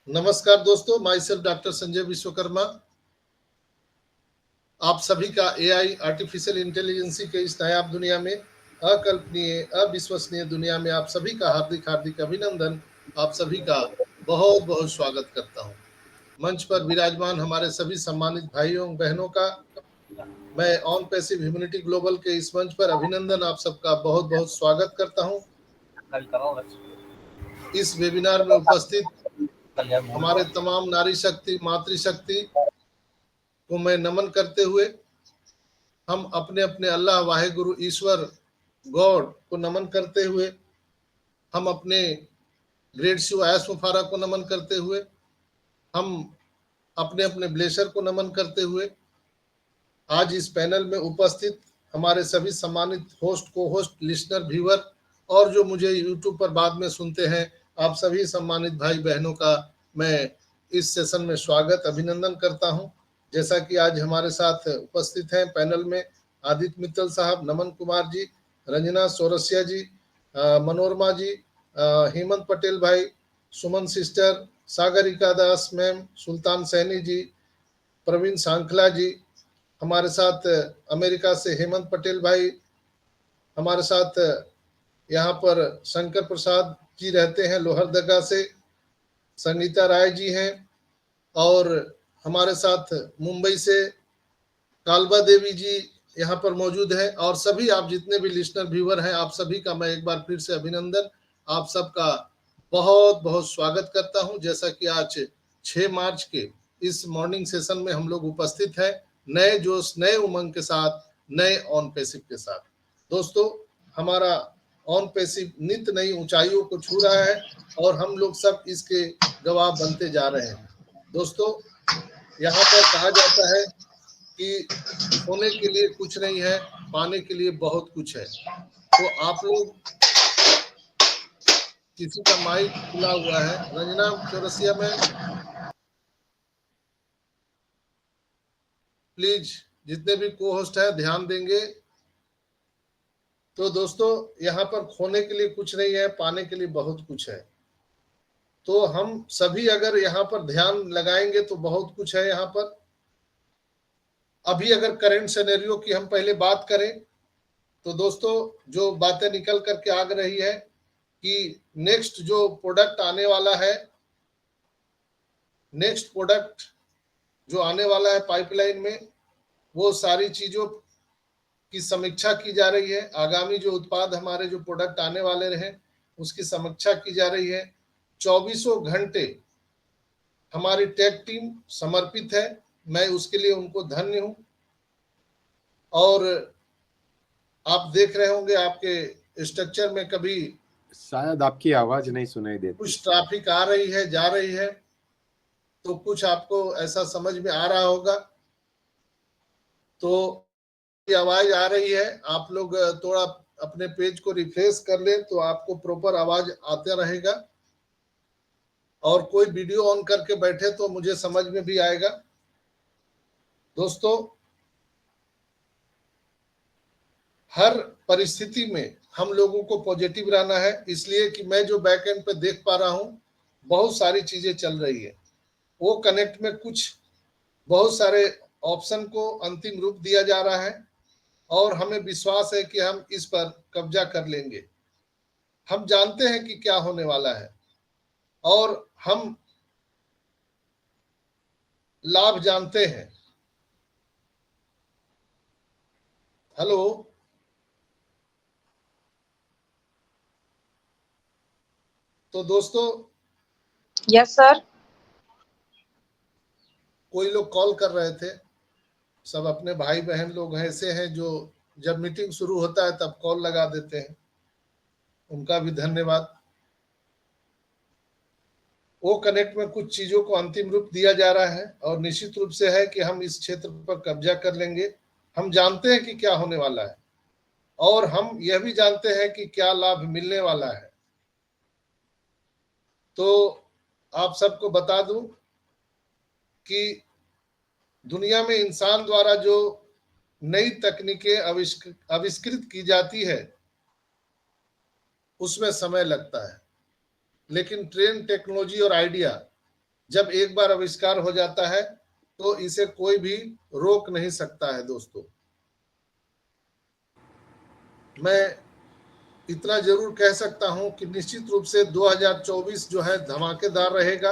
नमस्कार दोस्तों, my self doctor Sanjay Vishwakarma. आप सभी का एआई आर्टिफिशियल इंटेलिजेंसी के इस नायाब दुनिया में, अकल्पनीय अविश्वसनीय दुनिया में आप सभी का हार्दिक हार्दिक अभिनंदन, आप सभी का बहुत बहुत स्वागत करता हूं। मंच पर विराजमान हमारे सभी सम्मानित भाइयों बहनों का मैं ऑन पैसिव ह्यूमैनिटी ग्लोबल के इस मंच पर अभिनंदन, आप सबका बहुत बहुत स्वागत करता हूं। इस वेबिनार में उपस्थित हमारे तमाम नारी शक्ति मातृशक्ति को मैं नमन करते हुए हम अपने अपने अल्लाह वाहिगुरु ईश्वर गॉड को नमन करते हुए, हम अपने ग्रेट शिव आयस मुफारा को नमन करते हुए, हम अपने अपने ब्लेशर को नमन करते हुए आज इस पैनल में उपस्थित हमारे सभी सम्मानित होस्ट को होस्ट लिसनर व्यूअर और जो मुझे यूट्यूब पर बाद में सुनते हैं, आप सभी सम्मानित भाई बहनों का मैं इस सेशन में स्वागत अभिनंदन करता हूं। जैसा कि आज हमारे साथ उपस्थित हैं पैनल में आदित्य मित्तल साहब, नमन कुमार जी, रंजना सोरसिया जी, मनोरमा जी, हेमंत पटेल भाई, सुमन सिस्टर, सागरिका दास मैम, सुल्तान सैनी जी, प्रवीण सांखला जी, हमारे साथ अमेरिका से हेमंत पटेल भाई, हमारे साथ यहाँ पर शंकर प्रसाद जी रहते हैं लोहरदगा से, संगीता राय जी हैं, और हमारे साथ मुंबई से कालबा देवी जी यहाँ पर मौजूद है। और सभी आप जितने भी लिसनर व्यूअर हैं, आप सभी का मैं एक बार फिर से अभिनंदन, आप सबका बहुत बहुत स्वागत करता हूं। जैसा कि आज 6 मार्च के इस मॉर्निंग सेशन में हम लोग उपस्थित हैं नए जोश, नए उमंग के साथ, नए ऑन पैसिव के साथ। दोस्तों, हमारा ऑन पैसिव नित्य नई ऊंचाइयों को छू रहा है और हम लोग सब इसके गवाह बनते जा रहे हैं। दोस्तों, यहाँ पर कहा जाता है कि खोने के लिए कुछ नहीं है, पाने के लिए बहुत कुछ है। तो आप लोग, किसी का माइक खुला हुआ है, रंजना चौरसिया में प्लीज जितने भी को होस्ट है ध्यान देंगे। तो दोस्तों, यहाँ पर खोने के लिए कुछ नहीं है, पाने के लिए बहुत कुछ है। तो हम सभी अगर यहाँ पर ध्यान लगाएंगे तो बहुत कुछ है यहाँ पर। अभी अगर करंट सिनेरियो की हम पहले बात करें तो दोस्तों, जो बातें निकल करके आ रही है कि नेक्स्ट जो प्रोडक्ट आने वाला है, नेक्स्ट प्रोडक्ट जो आने वाला है पाइपलाइन में, वो सारी चीजों की समीक्षा की जा रही है। आगामी जो उत्पाद हमारे जो प्रोडक्ट आने वाले रहे उसकी समीक्षा की जा रही है। 24 घंटे हमारी टेक टीम समर्पित है, मैं उसके लिए उनको धन्य हूं। और आप देख रहे होंगे आपके स्ट्रक्चर में कभी शायद आपकी आवाज नहीं सुनाई देती, कुछ ट्रैफिक आ रही है जा रही है, तो कुछ आपको ऐसा समझ में आ रहा होगा। तो आवाज आ रही है, आप लोग थोड़ा अपने पेज को रिफ्रेश कर लें तो आपको प्रॉपर आवाज आता रहेगा। और कोई वीडियो ऑन करके बैठे तो मुझे समझ में भी आएगा। दोस्तों, हर परिस्थिति में हम लोगों को पॉजिटिव रहना है, इसलिए कि मैं जो बैक एंड पे देख पा रहा हूं बहुत सारी चीजें चल रही है। वो कनेक्ट में कुछ बहुत सारे ऑप्शन को अंतिम रूप दिया जा रहा है और हमें विश्वास है कि हम इस पर कब्जा कर लेंगे। हम जानते हैं कि क्या होने वाला है और हम लाभ जानते हैं। हेलो, तो दोस्तों, यस सर, कोई लोग कॉल कर रहे थे, सब अपने भाई बहन लोग ऐसे हैं जो जब मीटिंग शुरू होता है तब कॉल लगा देते हैं, उनका भी धन्यवाद। वो कनेक्ट में कुछ चीजों को अंतिम रूप दिया जा रहा है और निश्चित रूप से है कि हम इस क्षेत्र पर कब्जा कर लेंगे। हम जानते हैं कि क्या होने वाला है और हम यह भी जानते हैं कि क्या लाभ मिलने वाला है। तो आप सबको बता दूं कि दुनिया में इंसान द्वारा जो नई तकनीकें आविष्कृत की जाती है उसमें समय लगता है, लेकिन ट्रेन टेक्नोलॉजी और आइडिया जब एक बार आविष्कार हो जाता है तो इसे कोई भी रोक नहीं सकता है। दोस्तों, मैं इतना जरूर कह सकता हूं कि निश्चित रूप से 2024 जो है धमाकेदार रहेगा।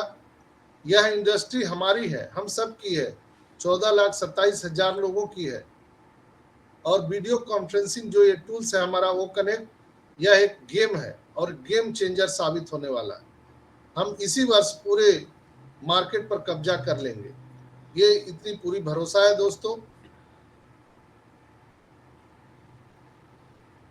यह इंडस्ट्री हमारी है, हम सब की है, 14,27,000 लोगों की है। और वीडियो कॉन्फ्रेंसिंग जो ये टूल्स है हमारा वो कनेक्ट, यह एक गेम है और गेम चेंजर साबित होने वाला है। हम इसी वर्ष पूरे मार्केट पर कब्जा कर लेंगे, ये इतनी पूरी भरोसा है। दोस्तों,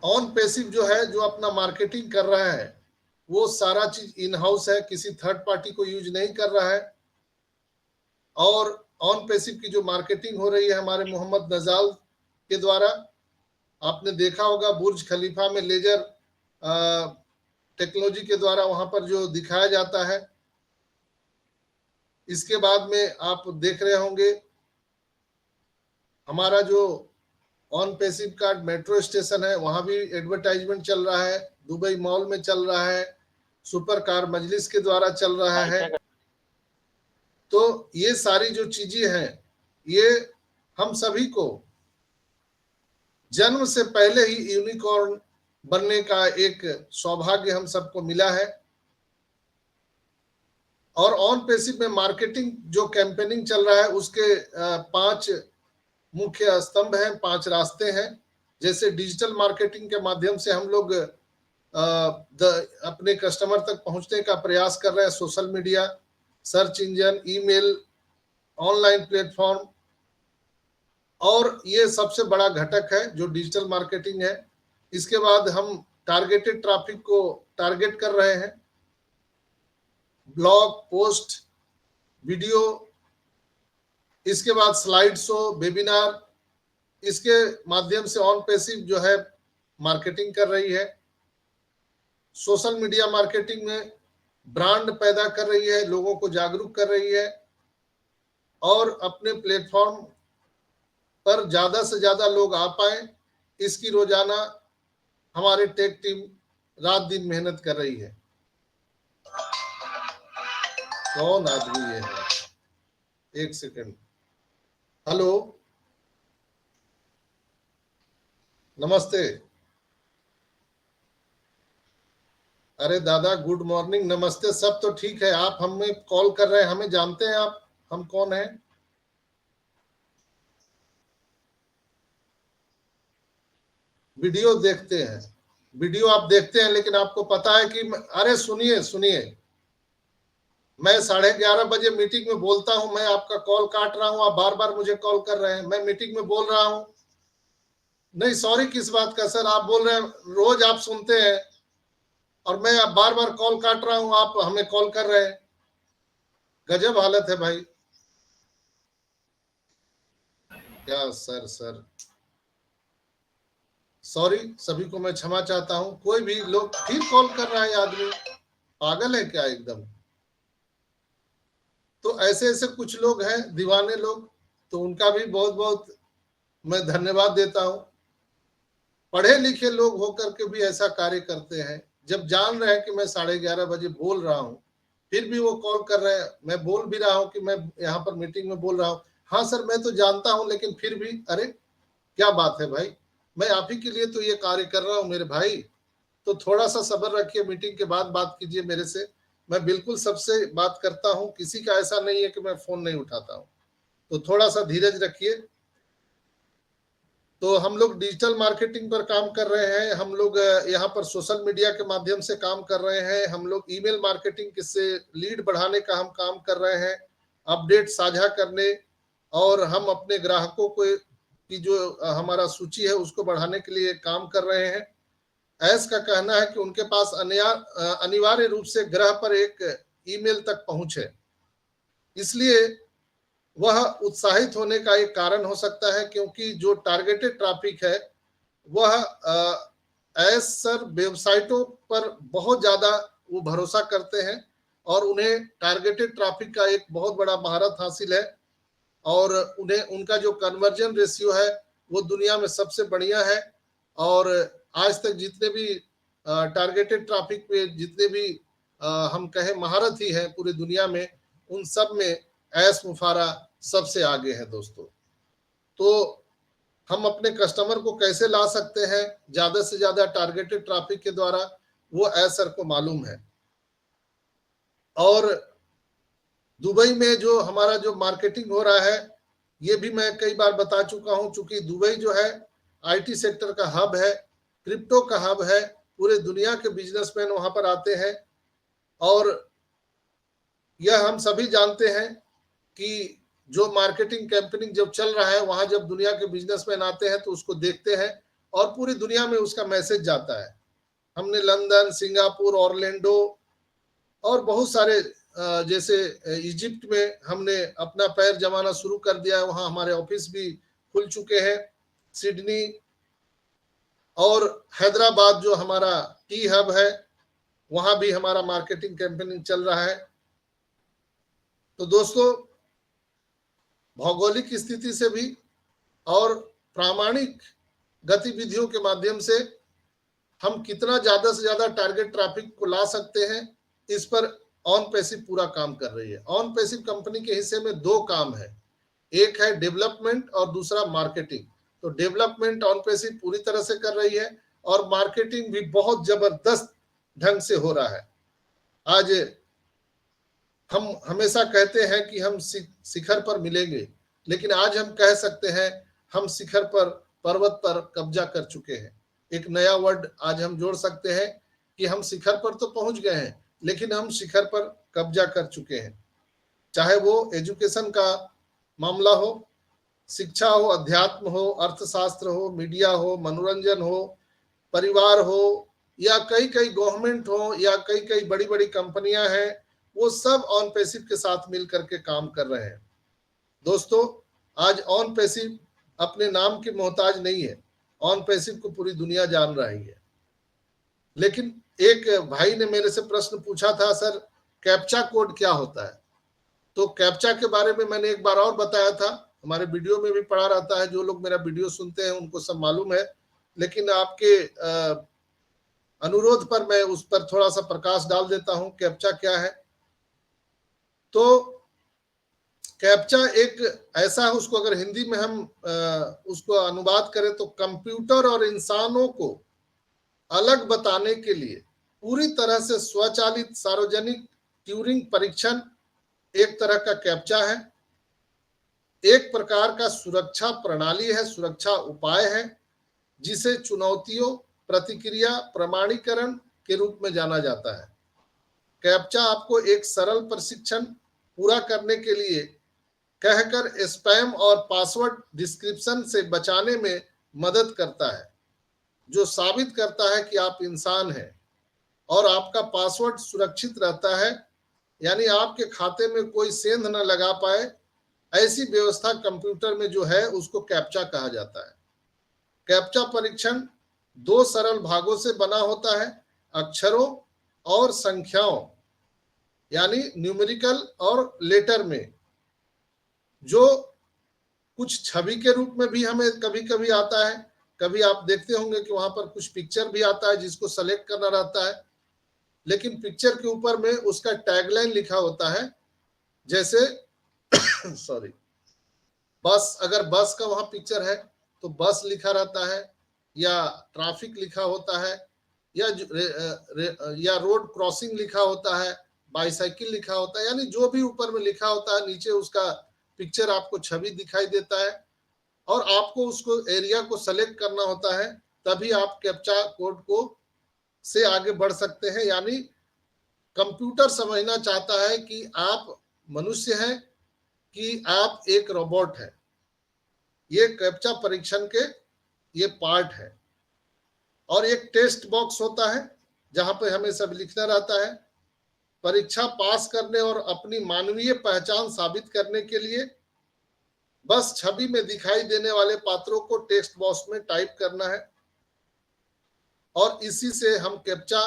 ऑन पैसिव जो है, जो अपना मार्केटिंग कर रहा है, वो सारा चीज इन हाउस है, किसी थर्ड पार्टी को यूज नहीं कर रहा है। और ऑन पैसिव की जो मार्केटिंग हो रही है हमारे मोहम्मद नजाल के द्वारा, आपने देखा होगा बुर्ज खलीफा में लेजर टेक्नोलॉजी के द्वारा वहां पर जो दिखाया जाता है। इसके बाद में आप देख रहे होंगे हमारा जो ऑन पैसिव का मेट्रो स्टेशन है, वहां भी एडवर्टाइजमेंट चल रहा है, दुबई मॉल में चल रहा है, सुपर कार मजलिस के द्वारा चल रहा है। तो ये सारी जो चीजें हैं, ये हम सभी को जन्म से पहले ही यूनिकॉर्न बनने का एक सौभाग्य हम सबको मिला है। और ऑन पैसिव में मार्केटिंग जो कैंपेनिंग चल रहा है, उसके 5 मुख्य स्तंभ हैं, 5 रास्ते हैं। जैसे डिजिटल मार्केटिंग के माध्यम से हम लोग अपने कस्टमर तक पहुंचने का प्रयास कर रहे हैं। Social media, search engine, email, online platform, और ये सबसे बड़ा घटक है जो डिजिटल मार्केटिंग है। इसके बाद हम टारगेटेड ट्रैफिक को टारगेट कर रहे हैं, ब्लॉग पोस्ट, वीडियो, इसके बाद स्लाइड शो, वेबिनार, इसके माध्यम से ऑन पैसिव जो है मार्केटिंग कर रही है। सोशल मीडिया मार्केटिंग में ब्रांड पैदा कर रही है, लोगों को जागरूक कर रही है, और अपने प्लेटफॉर्म पर ज्यादा से ज्यादा लोग आ पाए, इसकी रोजाना हमारी टेक टीम रात दिन मेहनत कर रही है। कौन आदमी ये है? एक सेकंड। हेलो, नमस्ते। अरे दादा, गुड मॉर्निंग, नमस्ते, सब तो ठीक है। आप हमें कॉल कर रहे हैं, हमें जानते हैं आप हम कौन है? वीडियो देखते हैं, वीडियो आप देखते हैं, लेकिन आपको पता है कि अरे सुनिए सुनिए, मैं 11:30 बजे मीटिंग में बोलता हूं, मैं आपका कॉल काट रहा हूं, आप बार बार मुझे कॉल कर रहे हैं, मैं मीटिंग में बोल रहा हूं। नहीं, सॉरी किस बात का सर? आप बोल रहे हैं, रोज आप सुनते हैं, और मैं आप बार बार कॉल काट रहा हूं, आप हमें कॉल कर रहे हैं। गजब हालत है भाई। क्या सर सॉरी, सभी को मैं क्षमा चाहता हूं। कोई भी लोग फिर कॉल कर रहा है, आदमी पागल है क्या एकदम? तो ऐसे ऐसे कुछ लोग हैं, दीवाने लोग, तो उनका भी बहुत बहुत मैं धन्यवाद देता हूं। पढ़े लिखे लोग होकर के भी ऐसा कार्य करते हैं, जब जान रहे हैं कि मैं 11:30 बजे बोल रहा हूं, फिर भी वो कॉल कर रहे हैं। मैं बोल भी रहा हूं कि मैं यहाँ पर मीटिंग में बोल रहा हूं। हाँ सर, मैं तो जानता हूं, लेकिन फिर भी, अरे क्या बात है भाई, मैं आप ही के लिए तो ये कार्य कर रहा हूं मेरे भाई। तो थोड़ा सा सब्र रखिए, मीटिंग के बाद बात कीजिए मेरे से। मैं बिल्कुल सबसे बात करता हूं, किसी का ऐसा नहीं है कि मैं फोन नहीं उठाता हूं। तो थोड़ा सा धीरज रखिए। तो हम लोग डिजिटल मार्केटिंग पर काम कर रहे हैं, हम लोग यहाँ पर सोशल मीडिया के माध्यम से काम कर रहे हैं, हम लोग ईमेल मार्केटिंग किससे लीड बढ़ाने का हम काम कर रहे हैं, अपडेट साझा करने, और हम अपने ग्राहकों को की जो हमारा सूची है उसको बढ़ाने के लिए काम कर रहे हैं। ऐस का कहना है कि उनके पास अनिवार्य रूप से ग्रह पर एक ईमेल तक पहुंच है, इसलिए वह उत्साहित होने का एक कारण हो सकता है, क्योंकि जो टारगेटेड ट्रैफिक है वह सर वेबसाइटों पर बहुत ज्यादा वो भरोसा करते हैं, और उन्हें टारगेटेड ट्रैफिक का एक बहुत बड़ा महारत हासिल है, और उन्हें उनका जो कन्वर्जन रेशियो है वो दुनिया में सबसे बढ़िया है। और आज तक जितने भी टारगेटेड ट्रैफिक पे जितने भी हम कहें महारत ही हैं पूरी दुनिया में, उन सब में ऐश मुफारा सबसे आगे है दोस्तों। तो हम अपने कस्टमर को कैसे ला सकते हैं ज्यादा से ज्यादा टारगेटेड ट्रैफिक के द्वारा, वो ऐश सर को मालूम है। और दुबई में जो हमारा जो मार्केटिंग हो रहा है, ये भी मैं कई बार बता चुका हूं, चूंकि दुबई जो है आईटी सेक्टर का हब है, क्रिप्टो का हब है, पूरे दुनिया के बिजनेसमैन वहां पर आते हैं। और यह हम सभी जानते हैं कि जो मार्केटिंग कैंपेनिंग जब चल रहा है, वहां जब दुनिया के बिजनेसमैन आते हैं तो उसको देखते हैं और पूरी दुनिया में उसका मैसेज जाता है। हमने लंदन, सिंगापुर, ऑरलैंडो और बहुत सारे जैसे इजिप्ट में हमने अपना पैर जमाना शुरू कर दिया है, वहां हमारे ऑफिस भी खुल चुके हैं। सिडनी और हैदराबाद जो हमारा टी हब है, वहां भी हमारा मार्केटिंग कैंपेनिंग चल रहा है। तो दोस्तों, भौगोलिक स्थिति से भी और प्रामाणिक गतिविधियों के माध्यम से हम कितना ज्यादा से ज्यादा टारगेट ट्रैफिक को ला सकते हैं, इस पर ऑन पैसिव पूरा काम कर रही है। ऑन पैसिव कंपनी के हिस्से में दो काम है, एक है डेवलपमेंट और दूसरा मार्केटिंग। तो डेवलपमेंट ऑन पैसिव पूरी तरह से कर रही है और मार्केटिंग भी बहुत जबरदस्त ढंग से हो रहा है। आज हम हमेशा कहते हैं कि हम शिखर पर मिलेंगे, लेकिन आज हम कह सकते हैं हम शिखर पर, पर्वत पर कब्जा कर चुके हैं। एक नया वर्ड आज हम जोड़ सकते हैं कि हम शिखर पर तो पहुंच गए हैं, लेकिन हम शिखर पर कब्जा कर चुके हैं। चाहे वो एजुकेशन का मामला हो, शिक्षा हो, अध्यात्म हो, अर्थशास्त्र हो, मीडिया हो, मनोरंजन हो, परिवार हो, या कई कई गवर्नमेंट हो, या कई कई बड़ी बड़ी कंपनियां हैं, वो सब ऑन पैसिव के साथ मिलकर के काम कर रहे हैं। दोस्तों, आज ऑन पैसिव अपने नाम के मोहताज नहीं है, ऑन पैसिव को पूरी दुनिया जान रही है। लेकिन एक भाई ने मेरे से प्रश्न पूछा था, सर कैप्चा कोड क्या होता है? तो कैप्चा के बारे में मैंने एक बार और बताया था, हमारे वीडियो में भी पड़ा रहता है, जो लोग मेरा वीडियो सुनते हैं उनको सब मालूम है, लेकिन आपके अनुरोध पर मैं उस पर थोड़ा सा प्रकाश डाल देता हूं। कैप्चा क्या है? तो कैप्चा एक ऐसा है, उसको अगर हिंदी में हम उसको अनुवाद करें तो कंप्यूटर और इंसानों को अलग बताने के लिए पूरी तरह से स्वचालित सार्वजनिक ट्यूरिंग परीक्षण एक तरह का कैप्चा है। एक प्रकार का सुरक्षा प्रणाली है, सुरक्षा उपाय है, जिसे चुनौतियों, प्रतिक्रिया, प्रमाणीकरण के रूप में जाना जाता है। कैप्चा आपको एक सरल प्रशिक्षण पूरा करने के लिए कहकर स्पैम और पासवर्ड डिस्क्रिप्शन से बचाने में मदद करता है, जो साबित करता है कि आप इंसान हैं और आपका पासवर्ड सुरक्षित रहता है, यानी आपके खाते में कोई सेंध न लगा पाए। ऐसी व्यवस्था कंप्यूटर में जो है उसको कैप्चा कहा जाता है। कैप्चा परीक्षण दो सरल भागों से बना होता है, अक्षरों और संख्याओं, यानी न्यूमेरिकल और लेटर में, जो कुछ छवि के रूप में भी हमें कभी कभी आता है। कभी आप देखते होंगे कि वहां पर कुछ पिक्चर भी आता है जिसको सेलेक्ट करना रहता है, लेकिन पिक्चर के ऊपर में उसका टैगलाइन लिखा होता है। जैसे सॉरी, बस, अगर बस का वहां पिक्चर है तो बस लिखा रहता है, या ट्रैफिक लिखा होता है, या रोड क्रॉसिंग लिखा होता है, बाईसाइकिल लिखा होता है, यानी जो भी ऊपर में लिखा होता है नीचे उसका पिक्चर आपको छवि दिखाई देता है, और आपको उसको एरिया को सेलेक्ट करना होता है, तभी आप कैप्चा कोड को से आगे बढ़ सकते हैं। यानी कंप्यूटर समझना चाहता है कि आप मनुष्य हैं कि आप एक रोबोट है। ये कैप्चा परीक्षण के ये पार्ट है। और एक टेस्ट बॉक्स होता है जहां पे हमें सब लिखना रहता है। परीक्षा पास करने और अपनी मानवीय पहचान साबित करने के लिए बस छवि में दिखाई देने वाले पात्रों को टेक्स्ट बॉक्स में टाइप करना है, और इसी से हम कैप्चा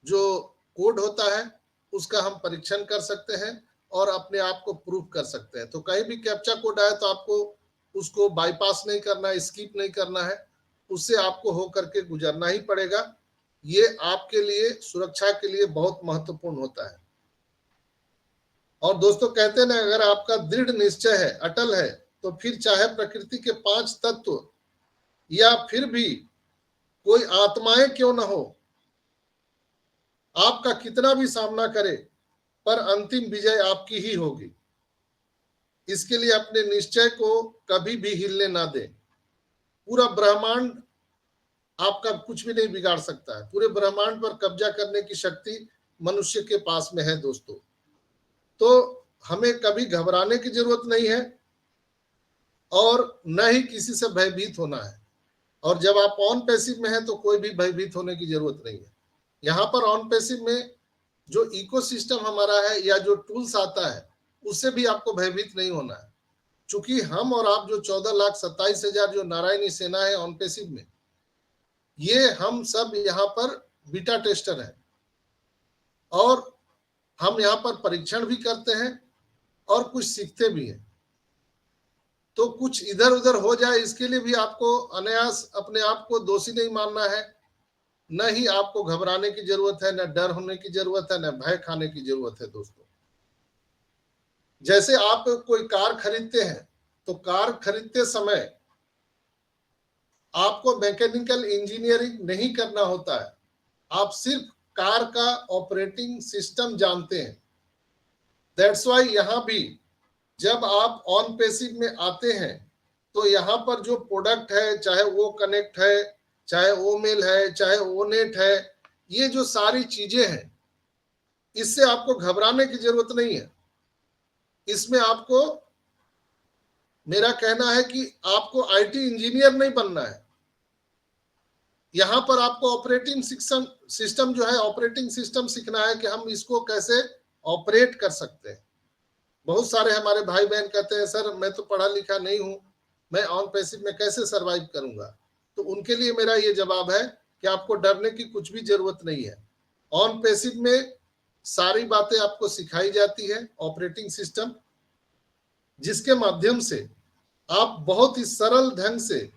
जो कोड होता है उसका हम परीक्षण कर सकते हैं और अपने आप को प्रूव कर सकते हैं। तो कहीं भी कैप्चा कोड आए तो आपको उसको बाईपास नहीं करना है, स्किप नहीं करना है, उससे आपको होकर के गुजरना ही पड़ेगा। ये आपके लिए, सुरक्षा के लिए बहुत महत्वपूर्ण होता है। और दोस्तों कहते हैं ना, अगर आपका दृढ़ निश्चय है, अटल है, तो फिर चाहे प्रकृति के 5 तत्व या फिर भी कोई आत्माएं क्यों ना हो, आपका कितना भी सामना करे, पर अंतिम विजय आपकी ही होगी। इसके लिए अपने निश्चय को कभी भी हिलने ना दें। पूरा ब्रह्मांड आपका कुछ भी नहीं बिगाड़ सकता है। पूरे ब्रह्मांड पर कब्जा करने की शक्ति मनुष्य के पास में है दोस्तों। तो हमें कभी घबराने की जरूरत नहीं है और न ही किसी से भयभीत होना है। और जब आप ऑन पैसिव में हैं तो कोई भी भयभीत होने की जरूरत नहीं है। यहाँ पर ऑन पैसिव में जो इकोसिस्टम हमारा है या जो टूल्स आता है उससे भी आपको भयभीत नहीं होना है। चूंकि हम और आप जो 14,27,000 जो नारायणी सेना है ऑन पैसिव में, ये हम सब यहाँ पर बीटा टेस्टर हैं और हम यहाँ पर परीक्षण भी करते हैं और कुछ सीखते भी हैं। तो कुछ इधर उधर हो जाए इसके लिए भी आपको अनायास अपने आप को दोषी नहीं मानना है। न ही आपको घबराने की जरूरत है, न डर होने की जरूरत है, न भय खाने की जरूरत है दोस्तों। जैसे आप कोई कार खरीदते हैं तो कार खरीदते समय आपको मैकेनिकल इंजीनियरिंग नहीं करना होता है, आप सिर्फ कार का ऑपरेटिंग सिस्टम जानते हैं। दैट्स वाई यहाँ भी जब आप ऑन पैसिव में आते हैं तो यहाँ पर जो प्रोडक्ट है, चाहे वो कनेक्ट है, चाहे वो मेल है, चाहे वो नेट है, ये जो सारी चीजें हैं, इससे आपको घबराने की जरूरत नहीं है। इसमें आपको, मेरा कहना है कि आपको आईटी इंजीनियर नहीं बनना है। यहाँ पर आपको ऑपरेटिंग सिस्टम जो है, ऑपरेटिंग सिस्टम सीखना है कि हम इसको कैसे ऑपरेट कर सकते हैं। बहुत सारे हमारे भाई बहन कहते हैं सर मैं तो पढ़ा लिखा नहीं हूं, मैं ऑन पैसिव में कैसे सरवाइव करूंगा। तो उनके लिए मेरा ये जवाब है कि आपको डरने की कुछ भी जरूरत नहीं है। ऑन पैसिव में सारी बातें आपको सिखाई जाती है, ऑपरेटिंग सिस्टम, जिसके माध्यम से आप बहुत ही सरल ढंग से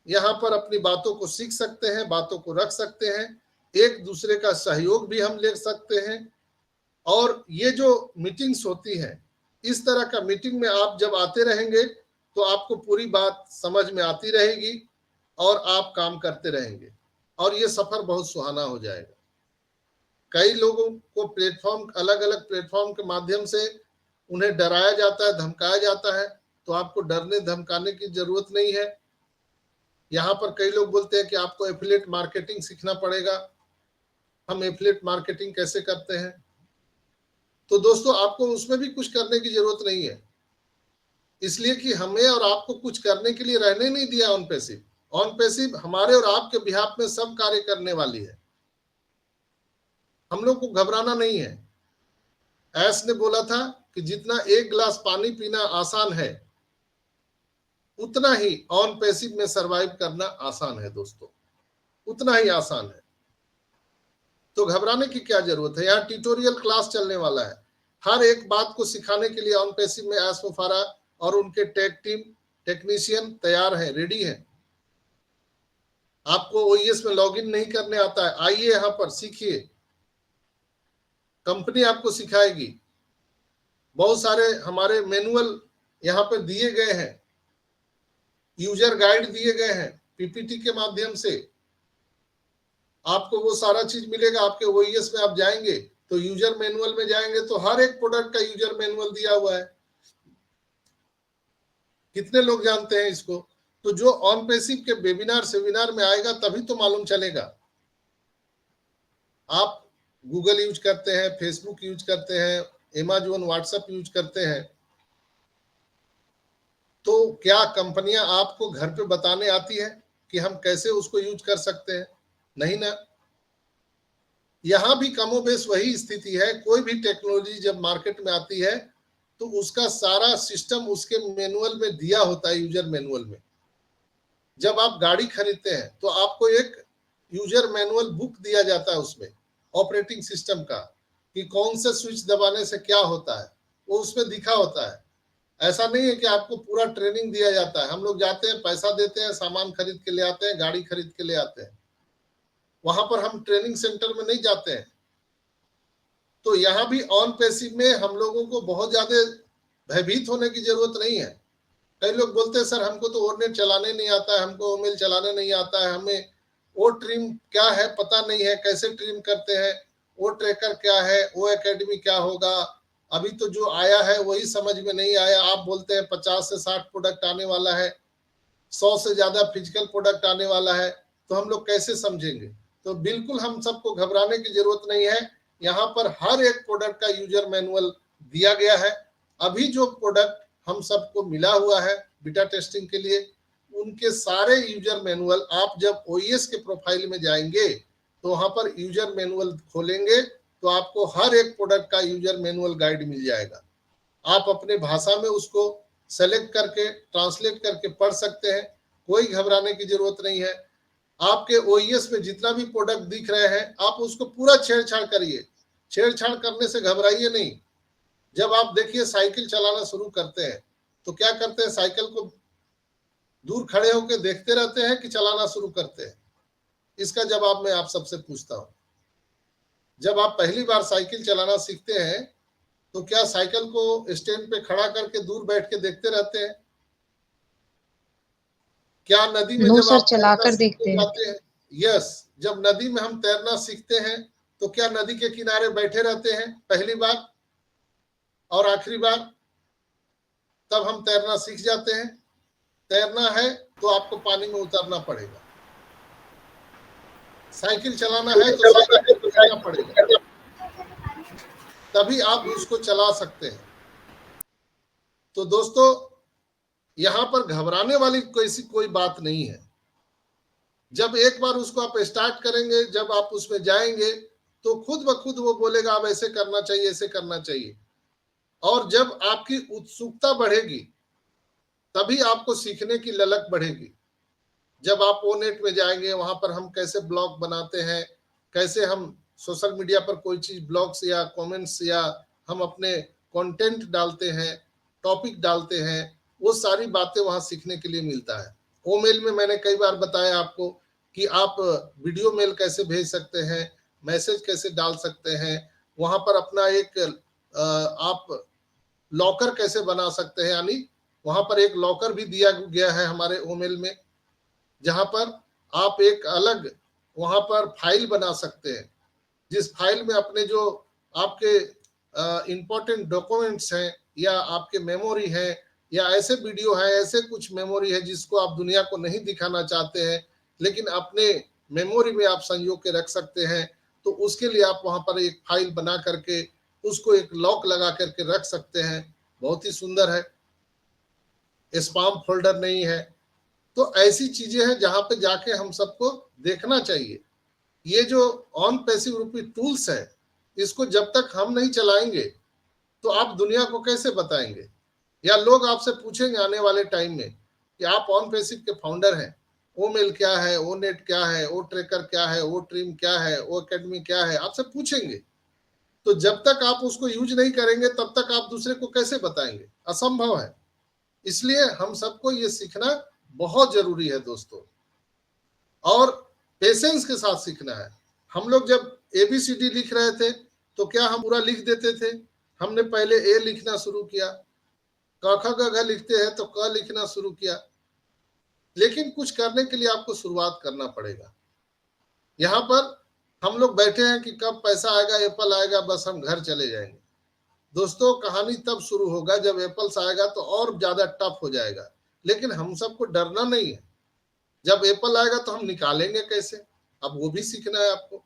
यहाँ पर अपनी बातों को सीख सकते हैं, बातों को रख सकते हैं, एक दूसरे का सहयोग भी हम ले सकते हैं। और ये जो मीटिंग्स होती हैं, इस तरह का मीटिंग में आप जब आते रहेंगे तो आपको पूरी बात समझ में आती रहेगी और आप काम करते रहेंगे और ये सफर बहुत सुहाना हो जाएगा। कई लोगों को प्लेटफॉर्म, अलग अलग प्लेटफॉर्म के माध्यम से उन्हें डराया जाता है, धमकाया जाता है, तो आपको डरने धमकाने की जरूरत नहीं है। यहाँ पर कई लोग बोलते हैं कि आपको एफिलिएट मार्केटिंग सीखना पड़ेगा। हम एफिलिएट मार्केटिंग कैसे करते हैं? तो दोस्तों आपको उसमें भी कुछ करने की जरूरत नहीं है, इसलिए कि हमें और आपको कुछ करने के लिए रहने नहीं दिया ऑन पैसिव। ऑन पैसिव हमारे और आपके बिहाफ में सब कार्य करने वाली है। हम लोग को घबराना नहीं है। ऐस ने बोला था कि जितना एक गिलास पानी पीना आसान है, उतना ही ऑन पैसिव में सरवाइव करना आसान है दोस्तों, उतना ही आसान है। तो घबराने की क्या जरूरत है? यहाँ ट्यूटोरियल क्लास चलने वाला है। हर एक बात को सिखाने के लिए ऑन पैसिव में एस मुफारा और उनके टेक टीम, टेक्नीशियन तैयार है, रेडी है। आपको ओईएस में लॉगिन नहीं करने आता है, आइए यहाँ पर सीखिए, कंपनी आपको सिखाएगी। बहुत सारे हमारे मैनुअल यहाँ पे दिए गए हैं, यूजर गाइड दिए गए हैं, पीपीटी के माध्यम से आपको वो सारा चीज मिलेगा। आपके ओईएस में आप जाएंगे तो यूजर मैनुअल में जाएंगे तो हर एक प्रोडक्ट का यूजर मैनुअल दिया हुआ है। कितने लोग जानते हैं इसको? तो जो ऑन पैसिव के वेबिनार सेमिनार में आएगा तभी तो मालूम चलेगा। आप गूगल यूज करते हैं, फेसबुक यूज करते हैं, अमेज़न, व्हाट्सएप यूज करते हैं, तो क्या कंपनियां आपको घर पे बताने आती है कि हम कैसे उसको यूज कर सकते हैं? नहीं ना। यहाँ भी कमोबेश वही स्थिति है। कोई भी टेक्नोलॉजी जब मार्केट में आती है तो उसका सारा सिस्टम उसके मैनुअल में दिया होता है, यूजर मैनुअल में। जब आप गाड़ी खरीदते हैं तो आपको एक यूजर मैनुअल बुक दिया जाता है, उसमें ऑपरेटिंग सिस्टम का, कि कौन से स्विच दबाने से क्या होता है, वो उसमें दिखा होता है। ऐसा नहीं है कि आपको पूरा ट्रेनिंग दिया जाता है। हम लोग जाते हैं, पैसा देते हैं, सामान खरीद के ले आते हैं, गाड़ी खरीद के ले आते हैं। वहां पर हम ट्रेनिंग सेंटर में नहीं जाते हैं। तो यहाँ भी ऑन पैसिव में हम लोगों को बहुत ज्यादा भयभीत होने की जरूरत नहीं है। कई लोग बोलते हैं सर हमको तो ओनेट चलाने नहीं आता है, हमको ओमेल चलाने नहीं आता है, हमें वो ट्रिम क्या है पता नहीं है, कैसे ट्रिम करते हैं, वो ट्रैकर क्या है, वो एकेडमी क्या होगा, अभी तो जो आया है वही समझ में नहीं आया। आप बोलते हैं 50 से 60 प्रोडक्ट आने वाला है, 100 से ज्यादा फिजिकल प्रोडक्ट आने वाला है, तो हम लोग कैसे समझेंगे? तो बिल्कुल हम सबको घबराने की जरूरत नहीं है। यहाँ पर हर एक प्रोडक्ट का यूजर मैनुअल दिया गया है। अभी जो प्रोडक्ट हम सबको मिला हुआ है बीटा टेस्टिंग के लिए, उनके सारे यूजर मैनुअल आप जब ओईएस के प्रोफाइल में जाएंगे तो वहां पर यूजर मैनुअल खोलेंगे तो आपको हर एक प्रोडक्ट का यूजर मैनुअल गाइड मिल जाएगा। आप अपने भाषा में उसको सेलेक्ट करके ट्रांसलेट करके पढ़ सकते हैं, कोई घबराने की जरूरत नहीं है। आपके ओईएस में जितना भी प्रोडक्ट दिख रहे हैं आप उसको पूरा छेड़छाड़ करिए, छेड़छाड़ करने से घबराइए नहीं। जब आप देखिए साइकिल चलाना शुरू करते हैं तो क्या करते हैं, साइकिल को दूर खड़े होकर देखते रहते हैं कि चलाना शुरू करते हैं? इसका जवाब मैं आप सबसे पूछता हूं। जब आप पहली बार साइकिल चलाना सीखते हैं तो क्या साइकिल को स्टैंड पे खड़ा करके दूर बैठ के देखते रहते हैं? क्या नदी में जब आप चलाकर देखते हैं? यस, जब नदी में हम तैरना सीखते हैं तो क्या नदी के किनारे बैठे रहते हैं पहली बार और आखिरी बार? तब हम तैरना सीख जाते हैं। तैरना है तो आपको पानी में उतरना पड़ेगा। साइकिल चलाना है तो साइकिल को चलाना पड़ेगा, तभी आप उसको चला सकते हैं। तो दोस्तों यहां पर घबराने वाली कोई बात नहीं है। जब एक बार उसको आप स्टार्ट करेंगे, जब आप उसमें जाएंगे तो खुद ब खुद वो बोलेगा अब ऐसे करना चाहिए, ऐसे करना चाहिए। और जब आपकी उत्सुकता बढ़ेगी तभी आपको सीखने की ललक बढ़ेगी। जब आप ओनेट में जाएंगे वहां पर हम कैसे ब्लॉग बनाते हैं, कैसे हम सोशल मीडिया पर कोई चीज ब्लॉग्स या कमेंट्स या हम अपने कंटेंट डालते हैं, टॉपिक डालते हैं, वो सारी बातें वहां सीखने के लिए मिलता है। ओमेल में मैंने कई बार बताया आपको कि आप वीडियो मेल कैसे भेज सकते हैं, मैसेज कैसे डाल सकते हैं, वहां पर अपना एक आप लॉकर कैसे बना सकते हैं, यानी वहां पर एक लॉकर भी दिया गया है हमारे ओमेल में, जहां पर आप एक अलग वहां पर फाइल बना सकते हैं, जिस फाइल में अपने जो आपके इंपॉर्टेंट डॉक्यूमेंट्स हैं या आपके मेमोरी है या ऐसे वीडियो है, ऐसे कुछ मेमोरी है जिसको आप दुनिया को नहीं दिखाना चाहते हैं लेकिन अपने मेमोरी में आप संजो के रख सकते हैं, तो उसके लिए आप वहां पर एक फाइल बना करके उसको एक लॉक लगा करके रख सकते हैं। बहुत ही सुंदर है, स्पैम फोल्डर नहीं है। तो ऐसी चीजें हैं जहां पे जाके हम सबको देखना चाहिए। ये जो ऑन पैसिव रूपी टूल्स है, इसको जब तक हम नहीं चलाएंगे तो आप दुनिया को कैसे बताएंगे? या लोग आपसे पूछेंगे आने वाले टाइम में कि आप ऑन पैसिव के फाउंडर हैं, ओमेल क्या है, ओ नेट क्या है, ओ ट्रैकर क्या है, ओ ट्रिम क्या है, ओ एकेडमी क्या है, आपसे पूछेंगे। तो जब तक आप उसको यूज नहीं करेंगे तब तक आप दूसरे को कैसे बताएंगे? असंभव है। इसलिए हम सबको ये सीखना बहुत जरूरी है दोस्तों, और पेशेंस के साथ सीखना है। हम लोग जब एबीसीडी लिख रहे थे तो क्या हम पूरा लिख देते थे? हमने पहले ए लिखना शुरू किया, क ख ग घ लिखते हैं तो क लिखना शुरू किया, लेकिन कुछ करने के लिए आपको शुरुआत करना पड़ेगा। यहाँ पर हम लोग बैठे हैं कि कब पैसा आएगा, एप्पल आएगा, बस हम घर चले जाएंगे। दोस्तों कहानी तब शुरू होगा जब एप्पल्स आएगा तो और ज्यादा टफ हो जाएगा, लेकिन हम सबको डरना नहीं है। जब एप्पल आएगा तो हम निकालेंगे कैसे, अब वो भी सीखना है आपको।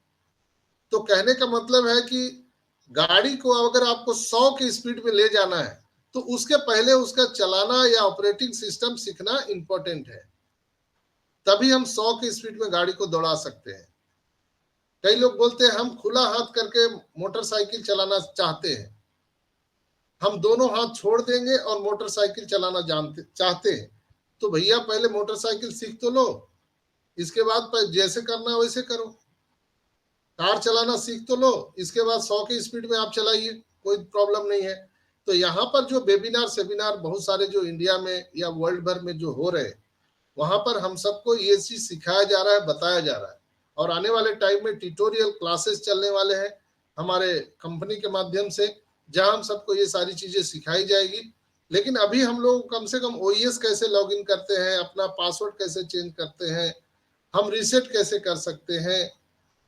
तो कहने का मतलब है कि गाड़ी को अगर आपको 100 की स्पीड में ले जाना है तो उसके पहले उसका चलाना या ऑपरेटिंग सिस्टम सीखना इंपॉर्टेंट है, तभी हम 100 की स्पीड में गाड़ी को दौड़ा सकते हैं। कई लोग बोलते हैं हम खुला हाथ करके मोटरसाइकिल चलाना चाहते हैं, हम दोनों हाथ छोड़ देंगे और मोटरसाइकिल चलाना चाहते हैं। तो भैया पहले मोटरसाइकिल सीख तो लो, इसके बाद जैसे करना वैसे करो। कार चलाना सीख तो लो, इसके बाद 100 की स्पीड में आप चलाइए, कोई प्रॉब्लम नहीं है। तो यहाँ पर जो वेबिनार सेमिनार बहुत सारे जो इंडिया में या वर्ल्ड भर में जो हो रहे हैं, वहां पर हम सबको ये चीज सिखाया जा रहा है, बताया जा रहा है, और आने वाले टाइम में ट्यूटोरियल क्लासेस चलने वाले हैं हमारे कंपनी के माध्यम से, जहां हम सबको ये सारी चीजें सिखाई जाएगी। लेकिन अभी हम लोग कम से कम OES कैसे लॉगिन करते हैं, अपना पासवर्ड कैसे चेंज करते हैं, हम रीसेट कैसे कर सकते हैं,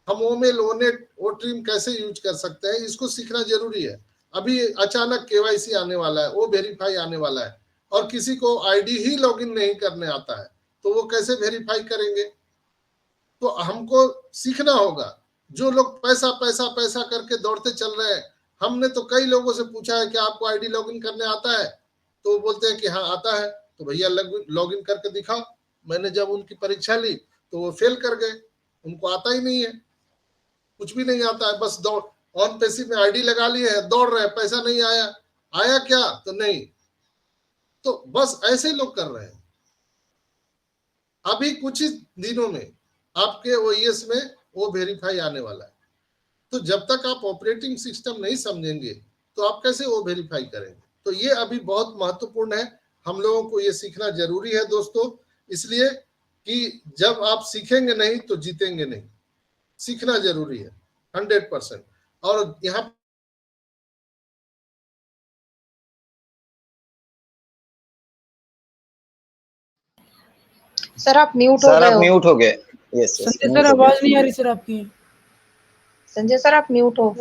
हम ओमेल ओनेट ओट्रिम कैसे यूज कर सकते हैं, इसको सीखना जरूरी है। अभी अचानक KYC आने वाला है, वो वेरीफाई आने वाला है, और किसी को आईडी ही लॉगिन नहीं करने आता है, तो वो कैसे वेरीफाई करेंगे? तो हमको सीखना होगा। जो लोग पैसा पैसा पैसा करके दौड़ते चल रहे हैं, हमने तो कई लोगों से पूछा है कि आपको आईडी लॉगिन करने आता है, तो वो बोलते हैं कि हाँ आता है। तो भैया लॉगिन करके दिखाओ। मैंने जब उनकी परीक्षा ली तो वो फेल कर गए, उनको आता ही नहीं है, कुछ भी नहीं आता है, बस दौड़ ऑन पैसिव में आईडी लगा लिए है, दौड़ रहे हैं, पैसा नहीं आया, आया क्या तो नहीं। तो बस ऐसे लोग कर रहे हैं। अभी कुछ ही दिनों में आपके OES में वो वेरीफाई आने वाला है। तो जब तक आप ऑपरेटिंग सिस्टम नहीं समझेंगे तो आप कैसे वो वेरीफाई करेंगे? तो ये अभी बहुत महत्वपूर्ण है, हम लोगों को ये सीखना जरूरी है दोस्तों, इसलिए कि जब आप सीखेंगे नहीं तो जीतेंगे नहीं। सीखना जरूरी है 100%। और यहाँ सर आप म्यूट हो सर गए आप हो। म्यूट हो गए। यस संजय सर आवाज नहीं आ रही सर आपकी। संजय सर आप म्यूट हो।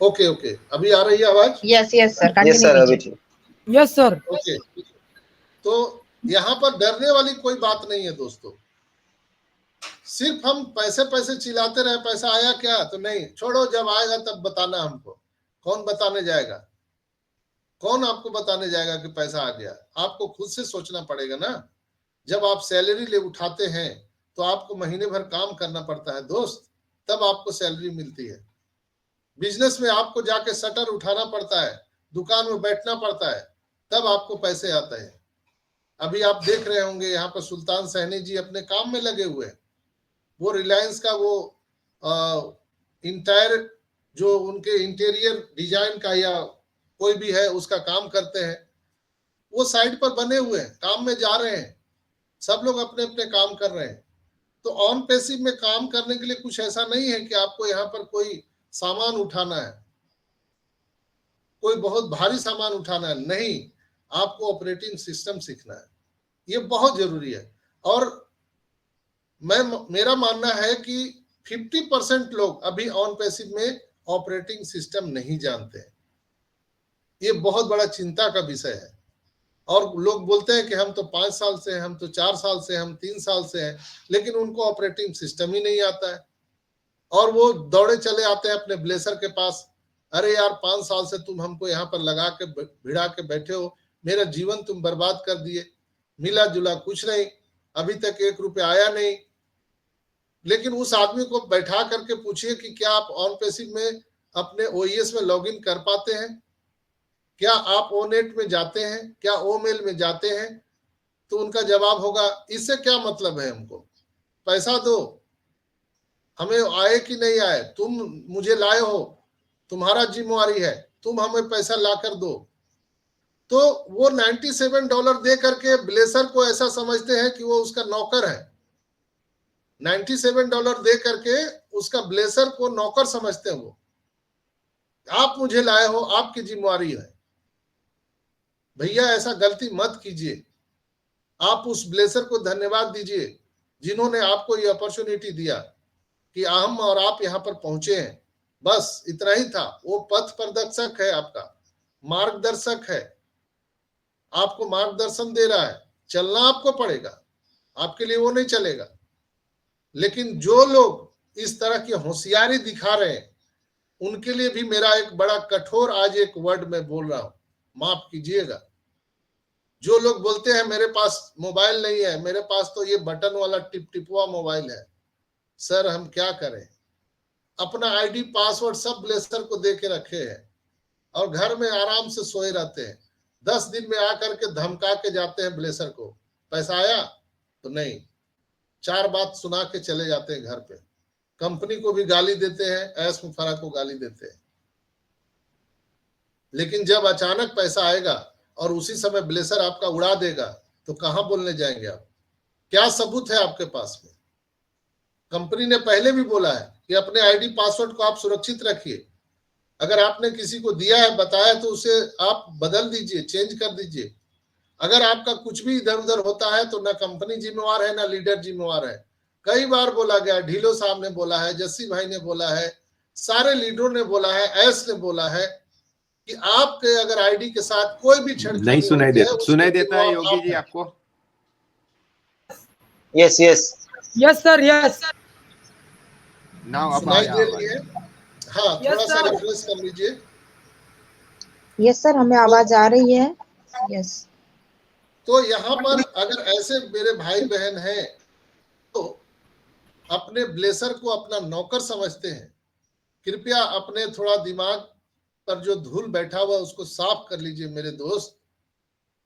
ओके ओके, अभी आ रही है आवाज? Yes yes sir, yes continue sir अभी कीजिए। ठीक। Yes sir. ओके, तो यहाँ पर डरने वाली कोई बात नहीं है दोस्तों। सिर्फ हम पैसे पैसे चिल्लाते रहे, पैसा आया क्या तो नहीं, छोड़ो, जब आएगा तब बताना हमको। कौन बताने जाएगा? कौन आपको बताने जाएगा कि पैसा आ गया? आपको खुद से सोचना पड़ेगा ना। जब आप सैलरी ले उठाते हैं तो आपको महीने भर काम करना पड़ता है दोस्त, तब आपको सैलरी मिलती है। बिजनेस में आपको जाके शटर उठाना पड़ता है, दुकान में बैठना पड़ता है, तब आपको पैसे आते हैं। अभी आप देख रहे होंगे यहाँ पर सुल्तान सहनी जी अपने काम में लगे हुए हैं। वो रिलायंस का वो इंटायर जो उनके इंटीरियर डिजाइन का या कोई भी है उसका काम करते हैं, वो साइड पर बने हुए हैं, काम में जा रहे हैं, सब लोग अपने अपने काम कर रहे हैं। तो ऑन पैसिव में काम करने के लिए कुछ ऐसा नहीं है कि आपको यहाँ पर कोई सामान उठाना है, कोई बहुत भारी सामान उठाना है, नहीं, आपको ऑपरेटिंग सिस्टम सीखना है, ये बहुत जरूरी है। और मेरा मानना है कि 50% लोग अभी ऑन पैसिव में ऑपरेटिंग सिस्टम नहीं जानते हैं। ये बहुत बड़ा चिंता का विषय है। और लोग बोलते हैं कि हम तो 5 साल से हैं, हम तो 4 साल से, हम 3 साल से हैं, लेकिन उनको ऑपरेटिंग सिस्टम ही नहीं आता है। और वो दौड़े चले आते हैं अपने ब्लेसर के पास, अरे यार 5 साल से तुम हमको यहाँ पर लगा के भिड़ा के बैठे हो, मेरा जीवन तुम बर्बाद कर दिए, मिला जुला कुछ नहीं, अभी तक 1 रुपया आया नहीं। लेकिन उस आदमी को बैठा करके पूछिए कि क्या आप ऑन पैसिव में अपने OES में लॉगिन कर पाते हैं? क्या आप ओनेट में जाते हैं? क्या ओमेल में जाते हैं? तो उनका जवाब होगा, इससे क्या मतलब है, हमको पैसा दो, हमें आए कि नहीं आए, तुम मुझे लाए हो, तुम्हारा जिम्मेवारी है, तुम हमें पैसा ला कर दो। तो वो $97 दे करके ब्लेसर को ऐसा समझते हैं कि वो उसका नौकर है। $97 दे करके उसका ब्लेसर को नौकर समझते हैं। वो आप मुझे लाए हो, आपकी जिम्मेवारी है। भैया ऐसा गलती मत कीजिए। आप उस ब्लेसर को धन्यवाद दीजिए जिन्होंने आपको ये अपॉर्चुनिटी दिया कि हम और आप यहाँ पर पहुंचे हैं। बस इतना ही था। वो पथ प्रदर्शक है, आपका मार्गदर्शक है, आपको मार्गदर्शन दे रहा है, चलना आपको पड़ेगा, आपके लिए वो नहीं चलेगा। लेकिन जो लोग इस तरह की होशियारी दिखा रहे हैं, उनके लिए भी मेरा एक बड़ा कठोर आज एक वर्ड में बोल रहा हूं, माफ कीजिएगा। जो लोग बोलते हैं मेरे पास मोबाइल नहीं है, मेरे पास तो ये बटन वाला टिपवा मोबाइल है, सर हम क्या करें? अपना आईडी पासवर्ड सब ब्लेसर को दे के रखे हैं और घर में आराम से सोए रहते हैं। 10 दिन में आकर के धमका के जाते हैं ब्लेसर को, पैसा आया तो नहीं, 4 बात सुना के चले जाते हैं घर पे। कंपनी को भी गाली देते हैं, ऐश मुफरा को गाली देते हैं। लेकिन जब अचानक पैसा आएगा और उसी समय ब्लेसर आपका उड़ा देगा तो कहां बोलने जाएंगे आप? क्या सबूत है आपके पास में? कंपनी ने पहले भी बोला है कि अपने आईडी पासवर्ड को आप सुरक्षित रखिए। अगर आपने किसी को दिया है, बताया, तो उसे आप बदल दीजिए, चेंज कर दीजिए। अगर आपका कुछ भी इधर उधर होता है तो ना कंपनी जिम्मेवार है, ना लीडर जिम्मेवार है। कई बार बोला गया, ढीलो साहब ने बोला है, जस्सी भाई ने बोला है, सारे लीडरों ने बोला है, एस ने बोला है कि आपके अगर आईडी के साथ कोई भी छेड़खानी नहीं सुनाई होती है, देता, उसके सुनाई देता है जिम्मेवार योगी आप जी हैं। आपको? Yes yes yes sir, yes now अब सुनाई आया दे आवाज। रही है? हाँ, Yes, थोड़ा सा sir. रिफ्रेश कर लीजिए। यस सर, हमें आवाज आ रही है। यस। तो यहाँ पर अगर ऐसे मेरे भाई बहन हैं तो अपने ब्लेसर को अपना नौकर समझते हैं, कृपया अपने थोड़ा दिमाग पर जो धूल बैठा हुआ उसको साफ कर लीजिए मेरे दोस्त।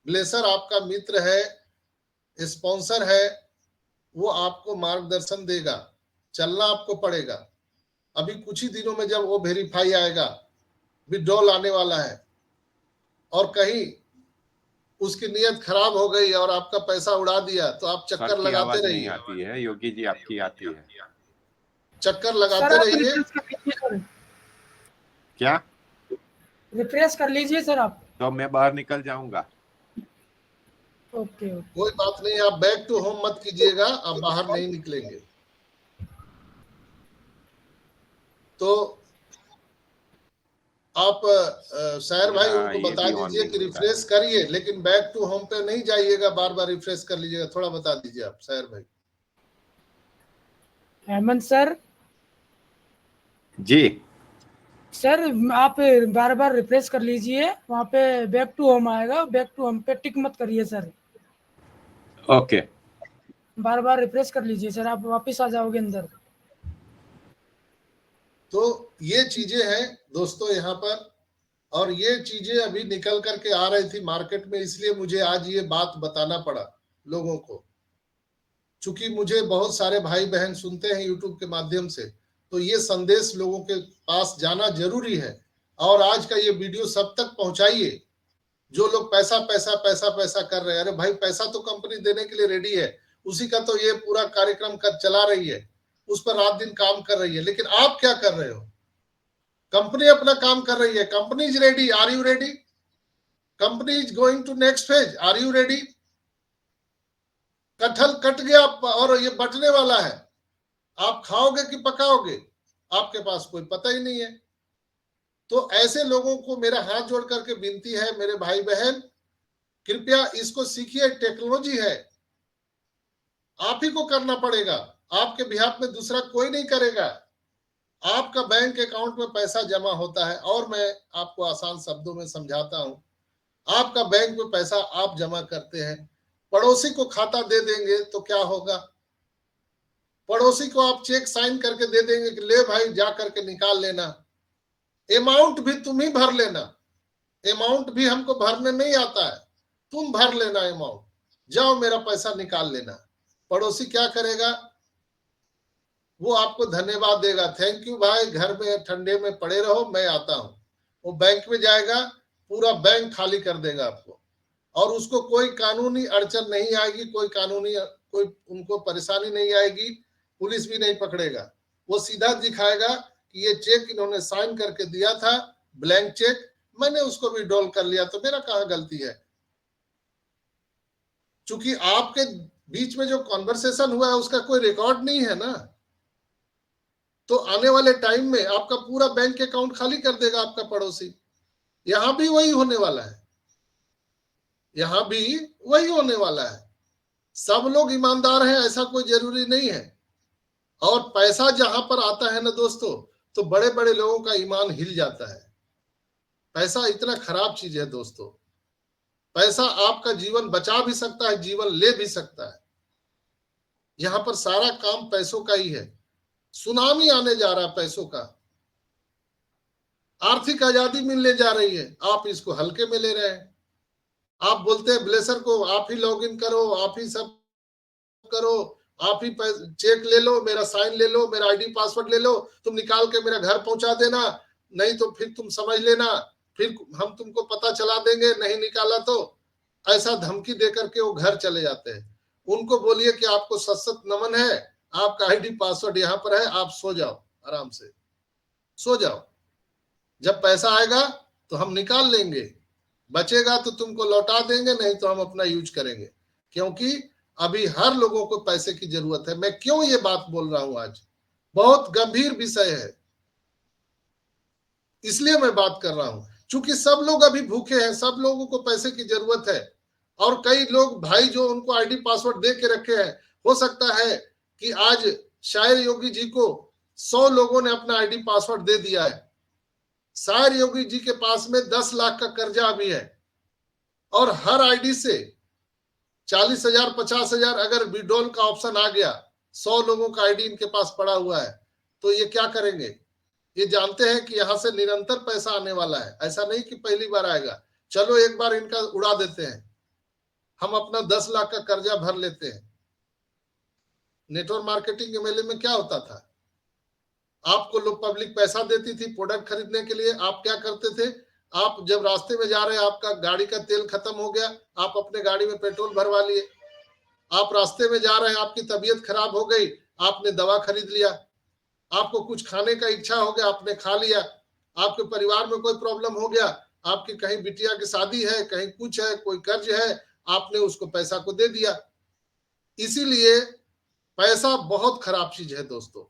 ब्लेसर आपका मित्र है, स्पॉन्सर है, वो आपको मार्गदर्शन देगा, चलना आपको पड़ेगा। अभी कुछ ही दिनों में जब वो वेरीफाई आएगा, विड्रॉल आने वाला है, और कहीं उसकी नीयत खराब हो गई और आपका पैसा उड़ा दिया तो आप सर चक्कर की लगाते आवाज नहीं रहिए, आती है योगी जी, आपकी आती है। चक्कर सर, लगाते आप रहिए। रिफ्रेश कर लीजिए सर, क्या? रिफ्रेश कर लीजिए सर आप। तो मैं बाहर निकल जाऊंगा? ओके। कोई बात नहीं, आप बैक टू होम मत कीजिएगा, आप बाहर नहीं निकलेंगे। तो आप शायर भाई मेरा उनको ये बता भी ऑन दीजिए नहीं कि होता रिफ्रेश करिए, लेकिन बैक टू होम पे नहीं जाइएगा, बार बार रिफ्रेश कर लीजिएगा। थोड़ा बता दीजिए आप शायर भाई। हेमंत सर, जी। सर आप बार बार रिफ्रेश कर लीजिए, वहाँ पे बैक टू होम आएगा, बैक टू होम पे टिक मत करिए सर, ओके। बार बार रिफ्रेश कर लीजिए सर, आप वापस आ जाओगे अंदर। तो ये चीजें हैं दोस्तों यहाँ पर, और ये चीजें अभी निकल करके आ रही थी मार्केट में, इसलिए मुझे आज ये बात बताना पड़ा लोगों को। चूंकि मुझे बहुत सारे भाई बहन सुनते हैं यूट्यूब के माध्यम से, तो ये संदेश लोगों के पास जाना जरूरी है। और आज का ये वीडियो सब तक पहुंचाइए। जो लोग पैसा पैसा पैसा पैसा कर रहे हैं, अरे भाई पैसा तो कंपनी देने के लिए रेडी है, उसी का तो ये पूरा कार्यक्रम कर चला रही है, उस पर रात दिन काम कर रही है। लेकिन आप क्या कर रहे हो? कंपनी अपना काम कर रही है, company is ready, are you ready? Company is going to next phase, are you ready? कटहल कट गया और ये बटने वाला है, आप खाओगे कि पकाओगे? आपके पास कोई पता ही नहीं है। तो ऐसे लोगों को मेरा हाथ जोड़ करके विनती है, मेरे भाई बहन, कृपया इसको सीखिए। टेक्नोलॉजी है, आप ही को करना पड़ेगा, आपके बिहाफ में दूसरा कोई नहीं करेगा। आपका बैंक अकाउंट में पैसा जमा होता है, और मैं आपको आसान शब्दों में समझाता हूं। आपका बैंक में पैसा आप जमा करते हैं, पड़ोसी को खाता दे देंगे तो क्या होगा? पड़ोसी को आप चेक साइन करके दे देंगे कि ले भाई जा करके निकाल लेना, अमाउंट भी तुम ही भर लेना, अमाउंट भी हमको भरने नहीं आता है, तुम भर लेना अमाउंट, जाओ मेरा पैसा निकाल लेना। पड़ोसी क्या करेगा? वो आपको धन्यवाद देगा, थैंक यू भाई, घर में ठंडे में पड़े रहो, मैं आता हूं। वो बैंक में जाएगा, पूरा बैंक खाली कर देगा आपको, और उसको कोई कानूनी अड़चन नहीं आएगी, कोई उनको परेशानी नहीं आएगी, पुलिस भी नहीं पकड़ेगा। वो सीधा दिखाएगा कि ये चेक इन्होंने साइन करके दिया था, ब्लैंक चेक, मैंने उसको विड्रॉल कर लिया, तो मेरा कहाँ गलती है? चूंकि आपके बीच में जो कॉन्वर्सेशन हुआ है उसका कोई रिकॉर्ड नहीं है ना, तो आने वाले टाइम में आपका पूरा बैंक अकाउंट खाली कर देगा आपका पड़ोसी। यहां भी वही होने वाला है, यहां भी वही होने वाला है। सब लोग ईमानदार हैं ऐसा कोई जरूरी नहीं है। और पैसा जहां पर आता है ना दोस्तों, तो बड़े बड़े लोगों का ईमान हिल जाता है। पैसा इतना खराब चीज है दोस्तों, पैसा आपका जीवन बचा भी सकता है, जीवन ले भी सकता है। यहां पर सारा काम पैसों का ही है। सुनामी आने जा रहा है पैसों का, आर्थिक आजादी मिलने जा रही है, आप इसको हल्के में ले रहे हैं। आप बोलते हैं ब्लेसर को आप ही लॉगिन करो, आप ही सब करो, आप ही चेक ले लो, मेरा साइन ले लो, मेरा आईडी पासवर्ड ले लो, तुम निकाल के मेरा घर पहुंचा देना, नहीं तो फिर तुम समझ लेना, फिर हम तुमको पता चला देंगे, नहीं निकाला तो। ऐसा धमकी देकर के वो घर चले जाते हैं। उनको बोलिए कि आपको सशक्त नमन है, आपका आईडी पासवर्ड यहाँ पर है, आप सो जाओ, आराम से सो जाओ। जब पैसा आएगा तो हम निकाल लेंगे, बचेगा तो तुमको लौटा देंगे, नहीं तो हम अपना यूज करेंगे, क्योंकि अभी हर लोगों को पैसे की जरूरत है। मैं क्यों ये बात बोल रहा हूं आज, बहुत गंभीर विषय है, इसलिए मैं बात कर रहा हूं। चूंकि सब लोग अभी भूखे हैं, सब लोगों को पैसे की जरूरत है, और कई लोग भाई जो उनको आईडी पासवर्ड दे के रखे हैं, हो सकता है कि आज शायर योगी जी को 100 लोगों ने अपना आईडी पासवर्ड दे दिया है। शायर योगी जी के पास में 10 लाख का कर्जा भी है, और हर आईडी से 40,000 50,000 अगर विड्रॉल का ऑप्शन आ गया, 100 लोगों का आईडी इनके पास पड़ा हुआ है, तो ये क्या करेंगे? ये जानते हैं कि यहां से निरंतर पैसा आने वाला है, ऐसा नहीं कि पहली बार आएगा, चलो एक बार इनका उड़ा देते हैं, हम अपना 10 लाख का कर्जा भर लेते हैं। नेटवर्क मार्केटिंग के मेले में क्या होता था, आपको लोग पब्लिक पैसा देती थी प्रोडक्ट खरीदने के लिए, आप क्या करते थे, आप जब रास्ते में जा रहे हैं, आपका गाड़ी का तेल खत्म हो गया, आप अपने गाड़ी में पेट्रोल भरवा लिए, आप रास्ते में जा रहे हैं, आपकी तबीयत खराब हो गई, आपने दवा खरीद लिया, आपको कुछ खाने का इच्छा हो गया, आपने खा लिया, आपके परिवार में कोई प्रॉब्लम हो गया, आपकी कहीं बिटिया की शादी है, कहीं कुछ है, कोई कर्ज है, आपने उसको पैसा को दे दिया। इसीलिए पैसा बहुत खराब चीज है दोस्तों।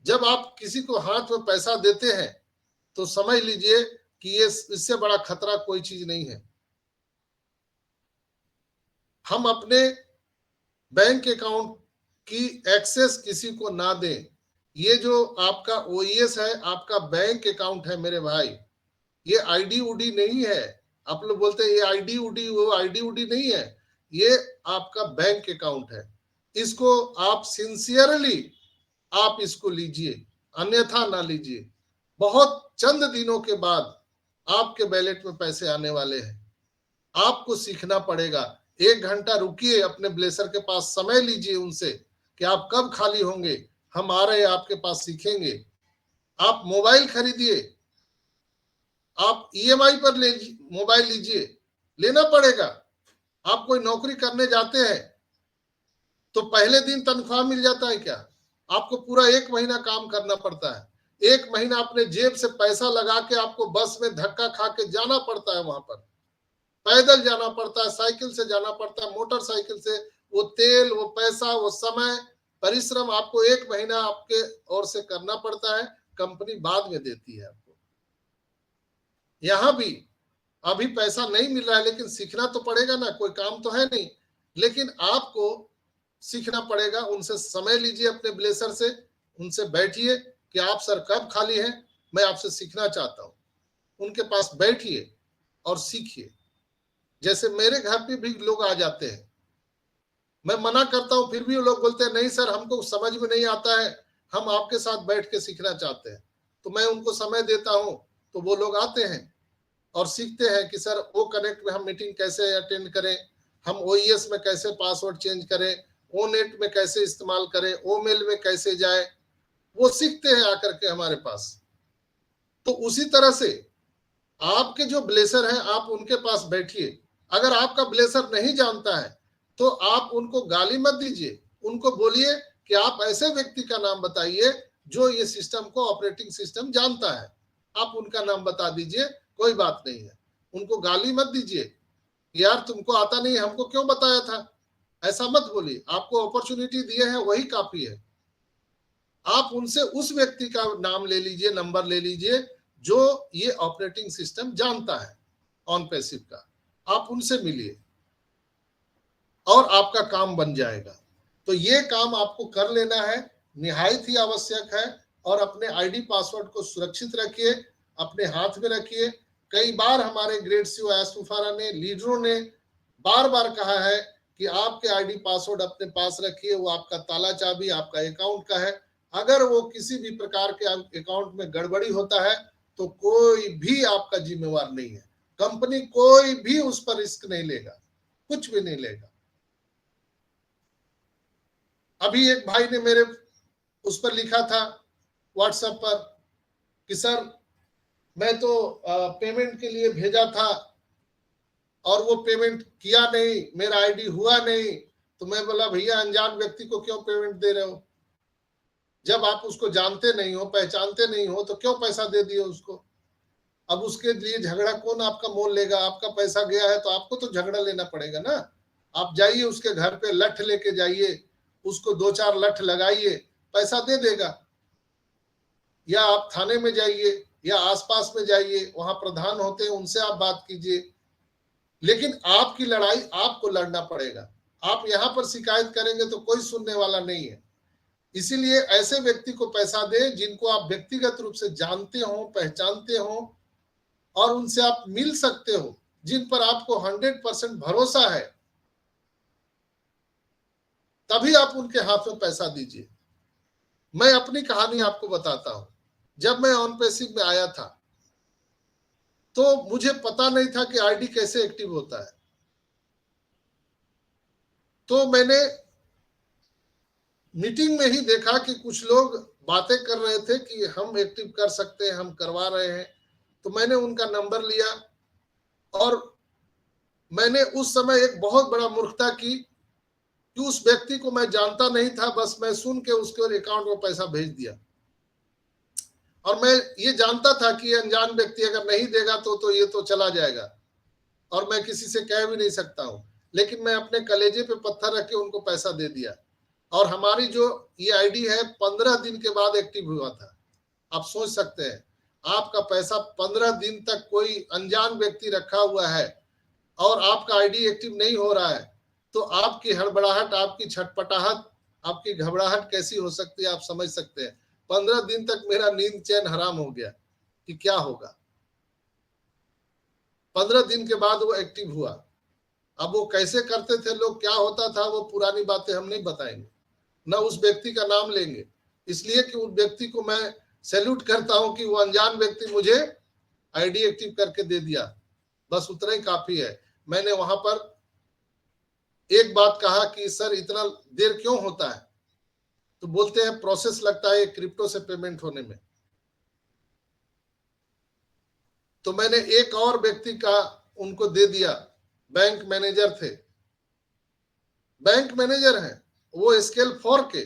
जब आप किसी को हाथ में पैसा देते हैं तो समझ लीजिए कि ये इससे बड़ा खतरा कोई चीज नहीं है। हम अपने बैंक अकाउंट की एक्सेस किसी को ना दें। ये जो आपका ओईएस है, आपका बैंक अकाउंट है मेरे भाई, ये आईडी उडी नहीं है। आप लोग बोलते हैं ये आईडी उडी, वो आईडी उडी नहीं है, ये आपका बैंक अकाउंट है। इसको आप सिंसियरली आप इसको लीजिए, अन्यथा ना लीजिए। बहुत चंद दिनों के बाद आपके वैलेट में पैसे आने वाले हैं। आपको सीखना पड़ेगा। 1 घंटा रुकिए, अपने ब्लेसर के पास समय लीजिए उनसे कि आप कब खाली होंगे, हम आ रहे हैं आपके पास, सीखेंगे। आप मोबाइल खरीदिए, आप ईएमआई पर मोबाइल लीजिए, लेना पड़ेगा। आप कोई नौकरी करने जाते हैं तो पहले दिन तनख्वाह मिल जाता है क्या? आपको पूरा 1 महीना काम करना पड़ता है। 1 महीना अपने जेब से पैसा लगा के आपको बस में धक्का खा के जाना पड़ता है, वहां पर पैदल जाना पड़ता है, साइकिल से जाना पड़ता है, मोटरसाइकिल से। वो तेल, वो पैसा, वो समय, परिश्रम आपको 1 महीना आपके ओर से करना पड़ता है, कंपनी बाद में देती है आपको। यहां भी अभी पैसा नहीं मिल रहा है, लेकिन सीखना तो पड़ेगा ना, कोई काम तो है नहीं, लेकिन आपको सीखना पड़ेगा। उनसे समय लीजिए, अपने ब्लेसर से उनसे बैठिए कि आप सर कब खाली हैं, मैं आपसे सीखना चाहता हूं। उनके पास बैठिए और सीखिए। जैसे मेरे घर पे भी लोग आ जाते हैं, मैं मना करता हूं, फिर भी वो लोग बोलते हैं नहीं सर हमको समझ में नहीं आता है, हम आपके साथ बैठ के सीखना चाहते हैं। तो मैं उनको समय देता हूं, तो वो लोग आते हैं और सीखते हैं कि सर वो कनेक्ट में हम मीटिंग कैसे अटेंड करें, हम ओईएस में कैसे पासवर्ड चेंज करें, ओ नेट में कैसे इस्तेमाल करें, ओ मेल में कैसे जाए, वो सीखते हैं आकर के हमारे पास। तो उसी तरह से आपके जो ब्लेसर हैं, आप उनके पास बैठिए। अगर आपका ब्लेसर नहीं जानता है तो आप उनको गाली मत दीजिए, उनको बोलिए कि आप ऐसे व्यक्ति का नाम बताइए जो ये सिस्टम को, ऑपरेटिंग सिस्टम जानता है। आप उनका नाम बता दीजिए, कोई बात नहीं है। उनको गाली मत दीजिए, यार तुमको आता नहीं, हमको क्यों बताया था, ऐसा मत बोलिए। आपको अपॉर्चुनिटी दिए हैं, वही काफी है। आप उनसे उस व्यक्ति का नाम ले लीजिए, नंबर ले लीजिए जो ये ऑपरेटिंग सिस्टम जानता है ऑन पैसिव का, आप उनसे मिलिए और आपका काम बन जाएगा। तो ये काम आपको कर लेना है, निहायत ही आवश्यक है। और अपने आईडी पासवर्ड को सुरक्षित रखिए, अपने हाथ में रखिए। कई बार हमारे ग्रेड सीईओ एसफुफारा ने, लीडरों ने बार बार कहा है कि आपके आईडी पासवर्ड अपने पास रखिए, वो आपका ताला चाबी आपका अकाउंट का है। अगर वो किसी भी प्रकार के अकाउंट में गड़बड़ी होता है तो कोई भी आपका जिम्मेवार नहीं है, कंपनी कोई भी उस पर रिस्क नहीं लेगा, कुछ भी नहीं लेगा। अभी एक भाई ने मेरे उस पर लिखा था व्हाट्सएप पर कि सर मैं तो पेमेंट के लिए भेजा था और वो पेमेंट किया नहीं, मेरा आईडी हुआ नहीं। तो मैं बोला भैया अनजान व्यक्ति को क्यों पेमेंट दे रहे हो? जब आप उसको जानते नहीं हो, पहचानते नहीं हो, तो क्यों पैसा दे दिए उसको? अब उसके लिए झगड़ा कौन आपका मोल लेगा? आपका पैसा गया है तो आपको तो झगड़ा लेना पड़ेगा ना। आप जाइए उसके घर पे, लठ लेके जाइए, उसको 2-4 लठ लगाइए, पैसा दे देगा। या आप थाने में जाइए या आसपास में जाइए, वहां प्रधान होते हैं, उनसे आप बात कीजिए। लेकिन आपकी लड़ाई आपको लड़ना पड़ेगा। आप यहां पर शिकायत करेंगे तो कोई सुनने वाला नहीं है। इसीलिए ऐसे व्यक्ति को पैसा दे जिनको आप व्यक्तिगत रूप से जानते हो, पहचानते हो और उनसे आप मिल सकते हो, जिन पर आपको 100% भरोसा है, तभी आप उनके हाथ में पैसा दीजिए। मैं अपनी कहानी आपको बताता हूं। जब मैं ऑन पैसिव में आया था तो मुझे पता नहीं था कि आईडी कैसे एक्टिव होता है। तो मैंने मीटिंग में ही देखा कि कुछ लोग बातें कर रहे थे कि हम एक्टिव कर सकते हैं, हम करवा रहे हैं। तो मैंने उनका नंबर लिया और मैंने उस समय एक बहुत बड़ा मूर्खता की कि उस व्यक्ति को मैं जानता नहीं था, बस मैं सुन के उसके अकाउंट में पैसा भेज दिया। और मैं ये जानता था कि अनजान व्यक्ति अगर नहीं देगा तो ये तो चला जाएगा और मैं किसी से कह भी नहीं सकता हूं। लेकिन मैं अपने कलेजे पे पत्थर रख के उनको पैसा दे दिया। और हमारी जो ये आईडी है 15 दिन के बाद एक्टिव हुआ था। आप सोच सकते हैं, आपका पैसा 15 दिन तक कोई अनजान व्यक्ति रखा हुआ है और आपका आईडी एक्टिव नहीं हो रहा है, तो आपकी हड़बड़ाहट, आपकी छटपटाहट, आपकी घबराहट कैसी हो सकती है, आप समझ सकते हैं। 15 दिन तक मेरा नींद चैन हराम हो गया कि क्या होगा। 15 दिन के बाद वो एक्टिव हुआ। अब वो कैसे करते थे लोग, क्या होता था, वो पुरानी बातें हम नहीं बताएंगे, ना उस व्यक्ति का नाम लेंगे, इसलिए कि उस व्यक्ति को मैं सैल्यूट करता हूं कि वो अनजान व्यक्ति मुझे आईडी एक्टिव करके दे दिया। बस उतना ही काफी है। मैंने वहां पर एक बात कहा कि सर इतना देर क्यों होता है? तो बोलते हैं प्रोसेस लगता है क्रिप्टो से पेमेंट होने में। तो मैंने एक और व्यक्ति का उनको दे दिया, बैंक मैनेजर थे, बैंक मैनेजर हैं वो, स्केल 4 के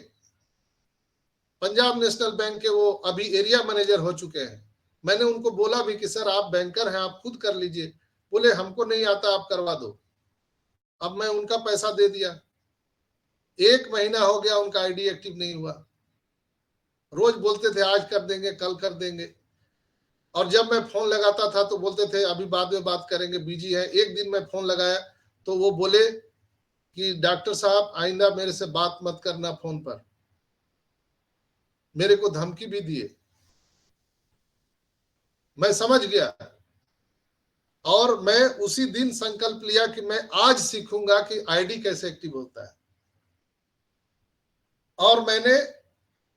पंजाब नेशनल बैंक के, वो अभी एरिया मैनेजर हो चुके हैं। मैंने उनको बोला भी कि सर आप बैंकर हैं, आप खुद कर लीजिए। बोले हमको नहीं आता, आप करवा दो। अब मैं उनका पैसा दे दिया। 1 महीना हो गया, उनका आईडी एक्टिव नहीं हुआ। रोज बोलते थे आज कर देंगे, कल कर देंगे। और जब मैं फोन लगाता था तो बोलते थे अभी बाद में बात करेंगे, बिजी है। एक दिन मैं फोन लगाया तो वो बोले कि डॉक्टर साहब आइंदा मेरे से बात मत करना फोन पर। मेरे को धमकी भी दिए। मैं समझ गया और मैं उसी दिन संकल्प लिया कि मैं आज सीखूंगा कि आईडी कैसे एक्टिव होता है। और मैंने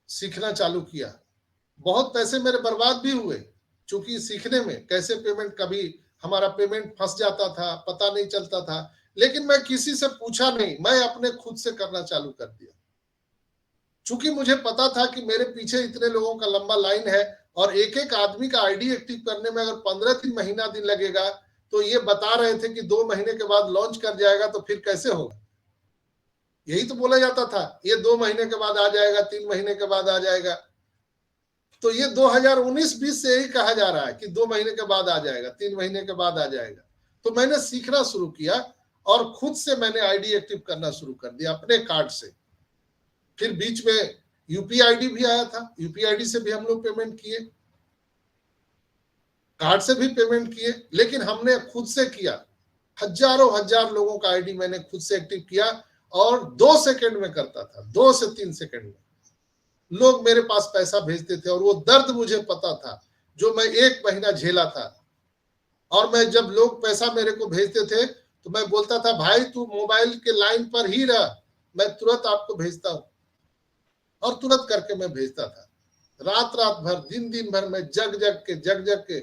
सीखना चालू किया। बहुत पैसे मेरे बर्बाद भी हुए, क्योंकि सीखने में कैसे पेमेंट, कभी हमारा पेमेंट फंस जाता था, पता नहीं चलता था। लेकिन मैं किसी से पूछा नहीं, मैं अपने खुद से करना चालू कर दिया। चूंकि मुझे पता था कि मेरे पीछे इतने लोगों का लंबा लाइन है और एक एक आदमी का आईडी एक्टिव करने में अगर 15 महीना दिन लगेगा, तो ये बता रहे थे कि 2 महीने के बाद लॉन्च कर जाएगा, तो फिर कैसे होगा? यही तो बोला जाता था, ये 2 महीने के बाद आ जाएगा, 3 महीने के बाद आ जाएगा। तो ये 2019-20 से यही कहा जा रहा है कि 2 महीने के बाद आ जाएगा, 3 महीने के बाद आ जाएगा। तो मैंने सीखना शुरू किया और खुद से मैंने आईडी एक्टिव करना शुरू कर दिया अपने कार्ड से। फिर बीच में यूपीआईडी भी आया था, यूपीआईडी से भी हम लोग पेमेंट किए, कार्ड से भी पेमेंट किए, लेकिन हमने खुद से किया। हजारों हजार लोगों का आईडी मैंने खुद से एक्टिव किया और 2 सेकंड में करता था, 2 से 3 सेकंड में लोग मेरे पास पैसा भेजते थे। और वो दर्द मुझे पता था जो मैं 1 महीना झेला था। और मैं जब लोग पैसा मेरे को भेजते थे तो मैं बोलता था भाई तू मोबाइल के लाइन पर ही रह, मैं तुरंत आपको भेजता हूं। और तुरंत करके मैं भेजता था। रात भर, दिन भर मैं जग जग के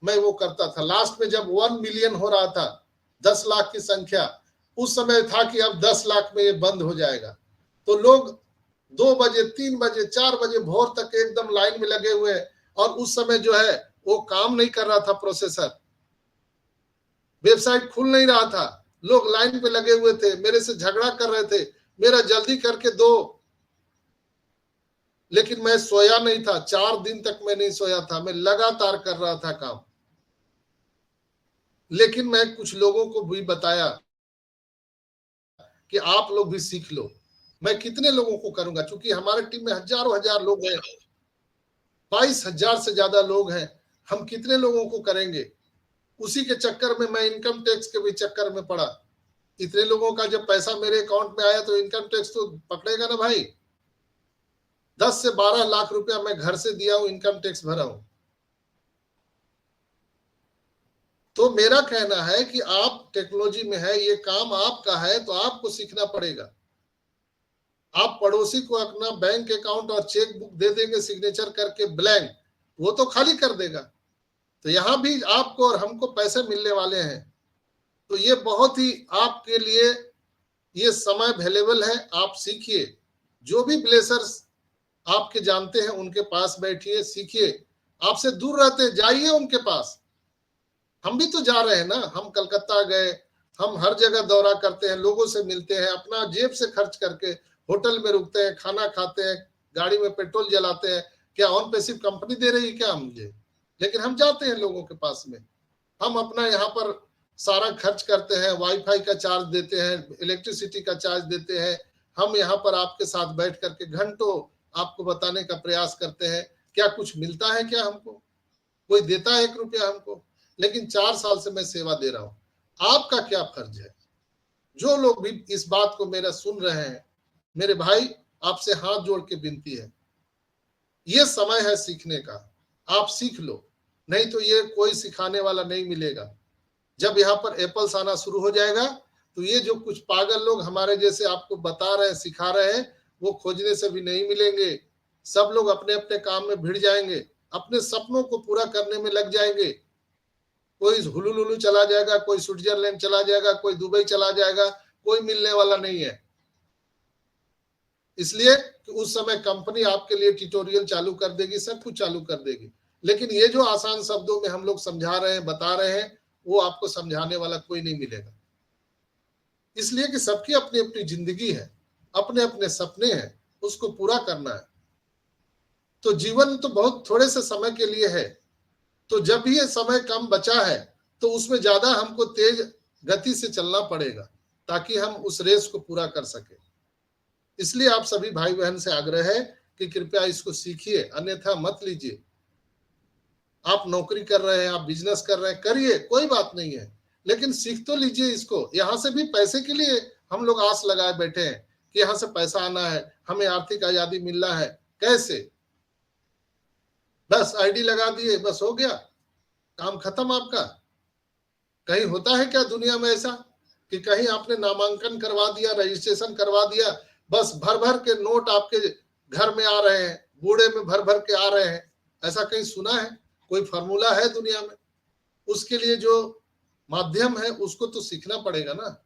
मैं वो करता था। लास्ट में जब 1 मिलियन हो रहा था, 10 लाख की संख्या, उस समय था कि अब 10 लाख में ये बंद हो जाएगा। तो लोग 2 बजे, 3 बजे, 4 बजे भोर तक एकदम लाइन में लगे हुए। और उस समय जो है वो काम नहीं कर रहा था प्रोसेसर, वेबसाइट खुल नहीं रहा था, लोग लाइन पे लगे हुए थे, मेरे से झगड़ा कर रहे थे, मेरा जल्दी करके दो। लेकिन मैं सोया नहीं था, 4 दिन तक मैं नहीं सोया था, मैं लगातार कर रहा था काम। लेकिन मैं कुछ लोगों को भी बताया कि आप लोग भी सीख लो। मैं कितने लोगों को करूंगा, क्योंकि हमारे टीम में हजारों हजार लोग हैं, 22,000 से ज्यादा लोग हैं, हम कितने लोगों को करेंगे। उसी के चक्कर में मैं इनकम टैक्स के भी चक्कर में पड़ा। इतने लोगों का जब पैसा मेरे अकाउंट में आया तो इनकम टैक्स तो पकड़ेगा ना भाई। 10 से 12 लाख रुपया मैं घर से दिया हूं, इनकम टैक्स भरा हूं। तो मेरा कहना है कि आप टेक्नोलॉजी में है, ये काम आपका है तो आपको सीखना पड़ेगा। आप पड़ोसी को अपना बैंक अकाउंट और चेक बुक दे देंगे सिग्नेचर करके ब्लैंक, वो तो खाली कर देगा। तो यहां भी आपको और हमको पैसे मिलने वाले हैं। तो ये बहुत ही आपके लिए ये समय अवेलेबल है, आप सीखिए। जो भी ब्लेसर्स आपके जानते हैं उनके पास बैठिए, सीखिए। आपसे दूर रहते जाइए उनके पास। हम भी तो जा रहे हैं ना, हम कलकत्ता गए, हम हर जगह दौरा करते हैं, लोगों से मिलते हैं, अपना जेब से खर्च करके होटल में रुकते हैं, खाना खाते हैं, गाड़ी में पेट्रोल जलाते हैं। क्या ऑन पैसिव कंपनी दे रही है क्या मुझे? लेकिन हम जाते हैं लोगों के पास में, हम अपना यहाँ पर सारा खर्च करते हैं, वाईफाई का चार्ज देते हैं, इलेक्ट्रिसिटी का चार्ज देते हैं। हम यहाँ पर आपके साथ बैठ करके घंटों आपको बताने का प्रयास करते हैं। क्या कुछ मिलता है क्या हमको? कोई देता है 1 रुपया हमको? लेकिन 4 साल से मैं सेवा दे रहा हूं। आपका क्या फर्ज है? जो लोग भी इस बात को मेरा सुन रहे हैं, मेरे भाई आपसे हाथ जोड़ के विनती है, ये समय है सीखने का। आप सीख लो, नहीं तो ये कोई सिखाने वाला नहीं मिलेगा। जब यहाँ पर एप्पल्स आना शुरू हो जाएगा तो ये जो कुछ पागल लोग हमारे जैसे आपको बता रहे हैं, सिखा रहे हैं, वो खोजने से भी नहीं मिलेंगे। सब लोग अपने अपने काम में भिड़ जाएंगे, अपने सपनों को पूरा करने में लग जाएंगे। कोई हुलुलुलु चला जाएगा, कोई स्विट्जरलैंड चला जाएगा, कोई दुबई चला जाएगा, कोई मिलने वाला नहीं है। इसलिए कि उस समय कंपनी आपके लिए ट्यूटोरियल चालू कर देगी, सब कुछ चालू कर देगी। लेकिन ये जो आसान शब्दों में हम लोग समझा रहे हैं, बता रहे हैं, वो आपको समझाने वाला कोई नहीं मिलेगा। इसलिए कि सबकी अपनी अपनी जिंदगी है, अपने अपने सपने हैं, उसको पूरा करना है। तो जीवन तो बहुत थोड़े से समय के लिए है। तो जब भी ये समय कम बचा है तो उसमें ज्यादा हमको तेज गति से चलना पड़ेगा ताकि हम उस रेस को पूरा कर सके। इसलिए आप सभी भाई बहन से आग्रह है कि कृपया इसको सीखिए, अन्यथा मत लीजिए। आप नौकरी कर रहे हैं, आप बिजनेस कर रहे हैं, करिए, कोई बात नहीं है, लेकिन सीख तो लीजिए इसको। यहां से भी पैसे के लिए हम लोग आस लगाए बैठे हैं कि यहां से पैसा आना है, हमें आर्थिक आजादी मिलना है। कैसे? बस आईडी लगा दिए, बस हो गया, काम खत्म आपका। कहीं होता है क्या दुनिया में ऐसा कि कहीं आपने नामांकन करवा दिया, रजिस्ट्रेशन करवा दिया, बस भर भर के नोट आपके घर में आ रहे हैं, बूढ़े में भर भर के आ रहे हैं? ऐसा कहीं सुना है? कोई फॉर्मूला है दुनिया में? उसके लिए जो माध्यम है उसको तो सीखना पड़ेगा ना।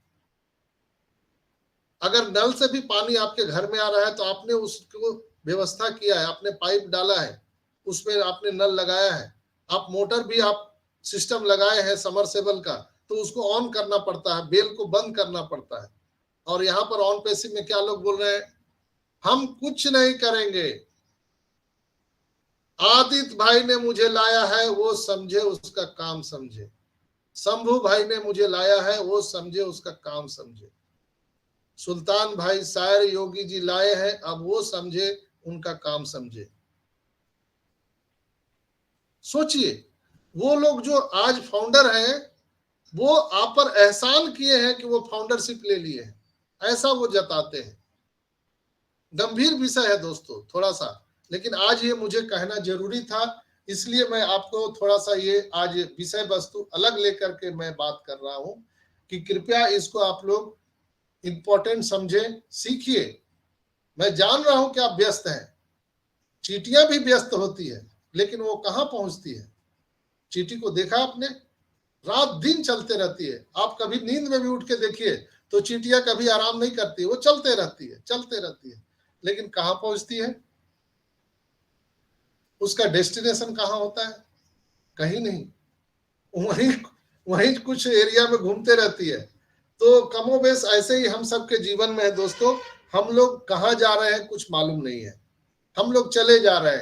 अगर नल से भी पानी आपके घर में आ रहा है तो आपने उसको व्यवस्था किया है, आपने पाइप डाला है, उसमें आपने नल लगाया है, आप मोटर भी आप सिस्टम लगाए हैं समरसेबल का, तो उसको ऑन करना पड़ता है, बेल को बंद करना पड़ता है। और यहाँ पर ऑन पैसिव में क्या लोग बोल रहे हैं, हम कुछ नहीं करेंगे, आदित्य भाई ने मुझे लाया है, वो समझे उसका काम समझे, शंभू भाई ने मुझे लाया है, वो समझे उसका काम समझे, सुल्तान भाई शायर योगी जी लाए हैं, अब वो समझे उनका काम समझे। सोचिए, वो लोग जो आज फाउंडर हैं वो आप पर एहसान किए हैं कि वो फाउंडरशिप ले लिए हैं, ऐसा वो जताते हैं। गंभीर विषय है दोस्तों थोड़ा सा, लेकिन आज ये मुझे कहना जरूरी था, इसलिए मैं आपको थोड़ा सा ये आज विषय वस्तु अलग लेकर के मैं बात कर रहा हूं कि कृपया इसको आप लोग इंपॉर्टेंट समझें, सीखिए। मैं जान रहा हूं कि आप व्यस्त हैं, चीटियां भी व्यस्त होती है, लेकिन वो कहां पहुंचती है? चीटी को देखा आपने? रात दिन चलते रहती है। आप कभी नींद में भी उठ के देखिए तो चीटियां कभी आराम नहीं करती, वो चलते रहती है, चलते रहती है। लेकिन कहां पहुंचती है? उसका डेस्टिनेशन कहां होता है? कहीं नहीं, वहीं वहीं कुछ एरिया में घूमते रहती है। तो कमोबेश ऐसे ही हम सबके जीवन में है दोस्तों, हम लोग कहां जा रहे हैं कुछ मालूम नहीं है। हम लोग चले जा रहे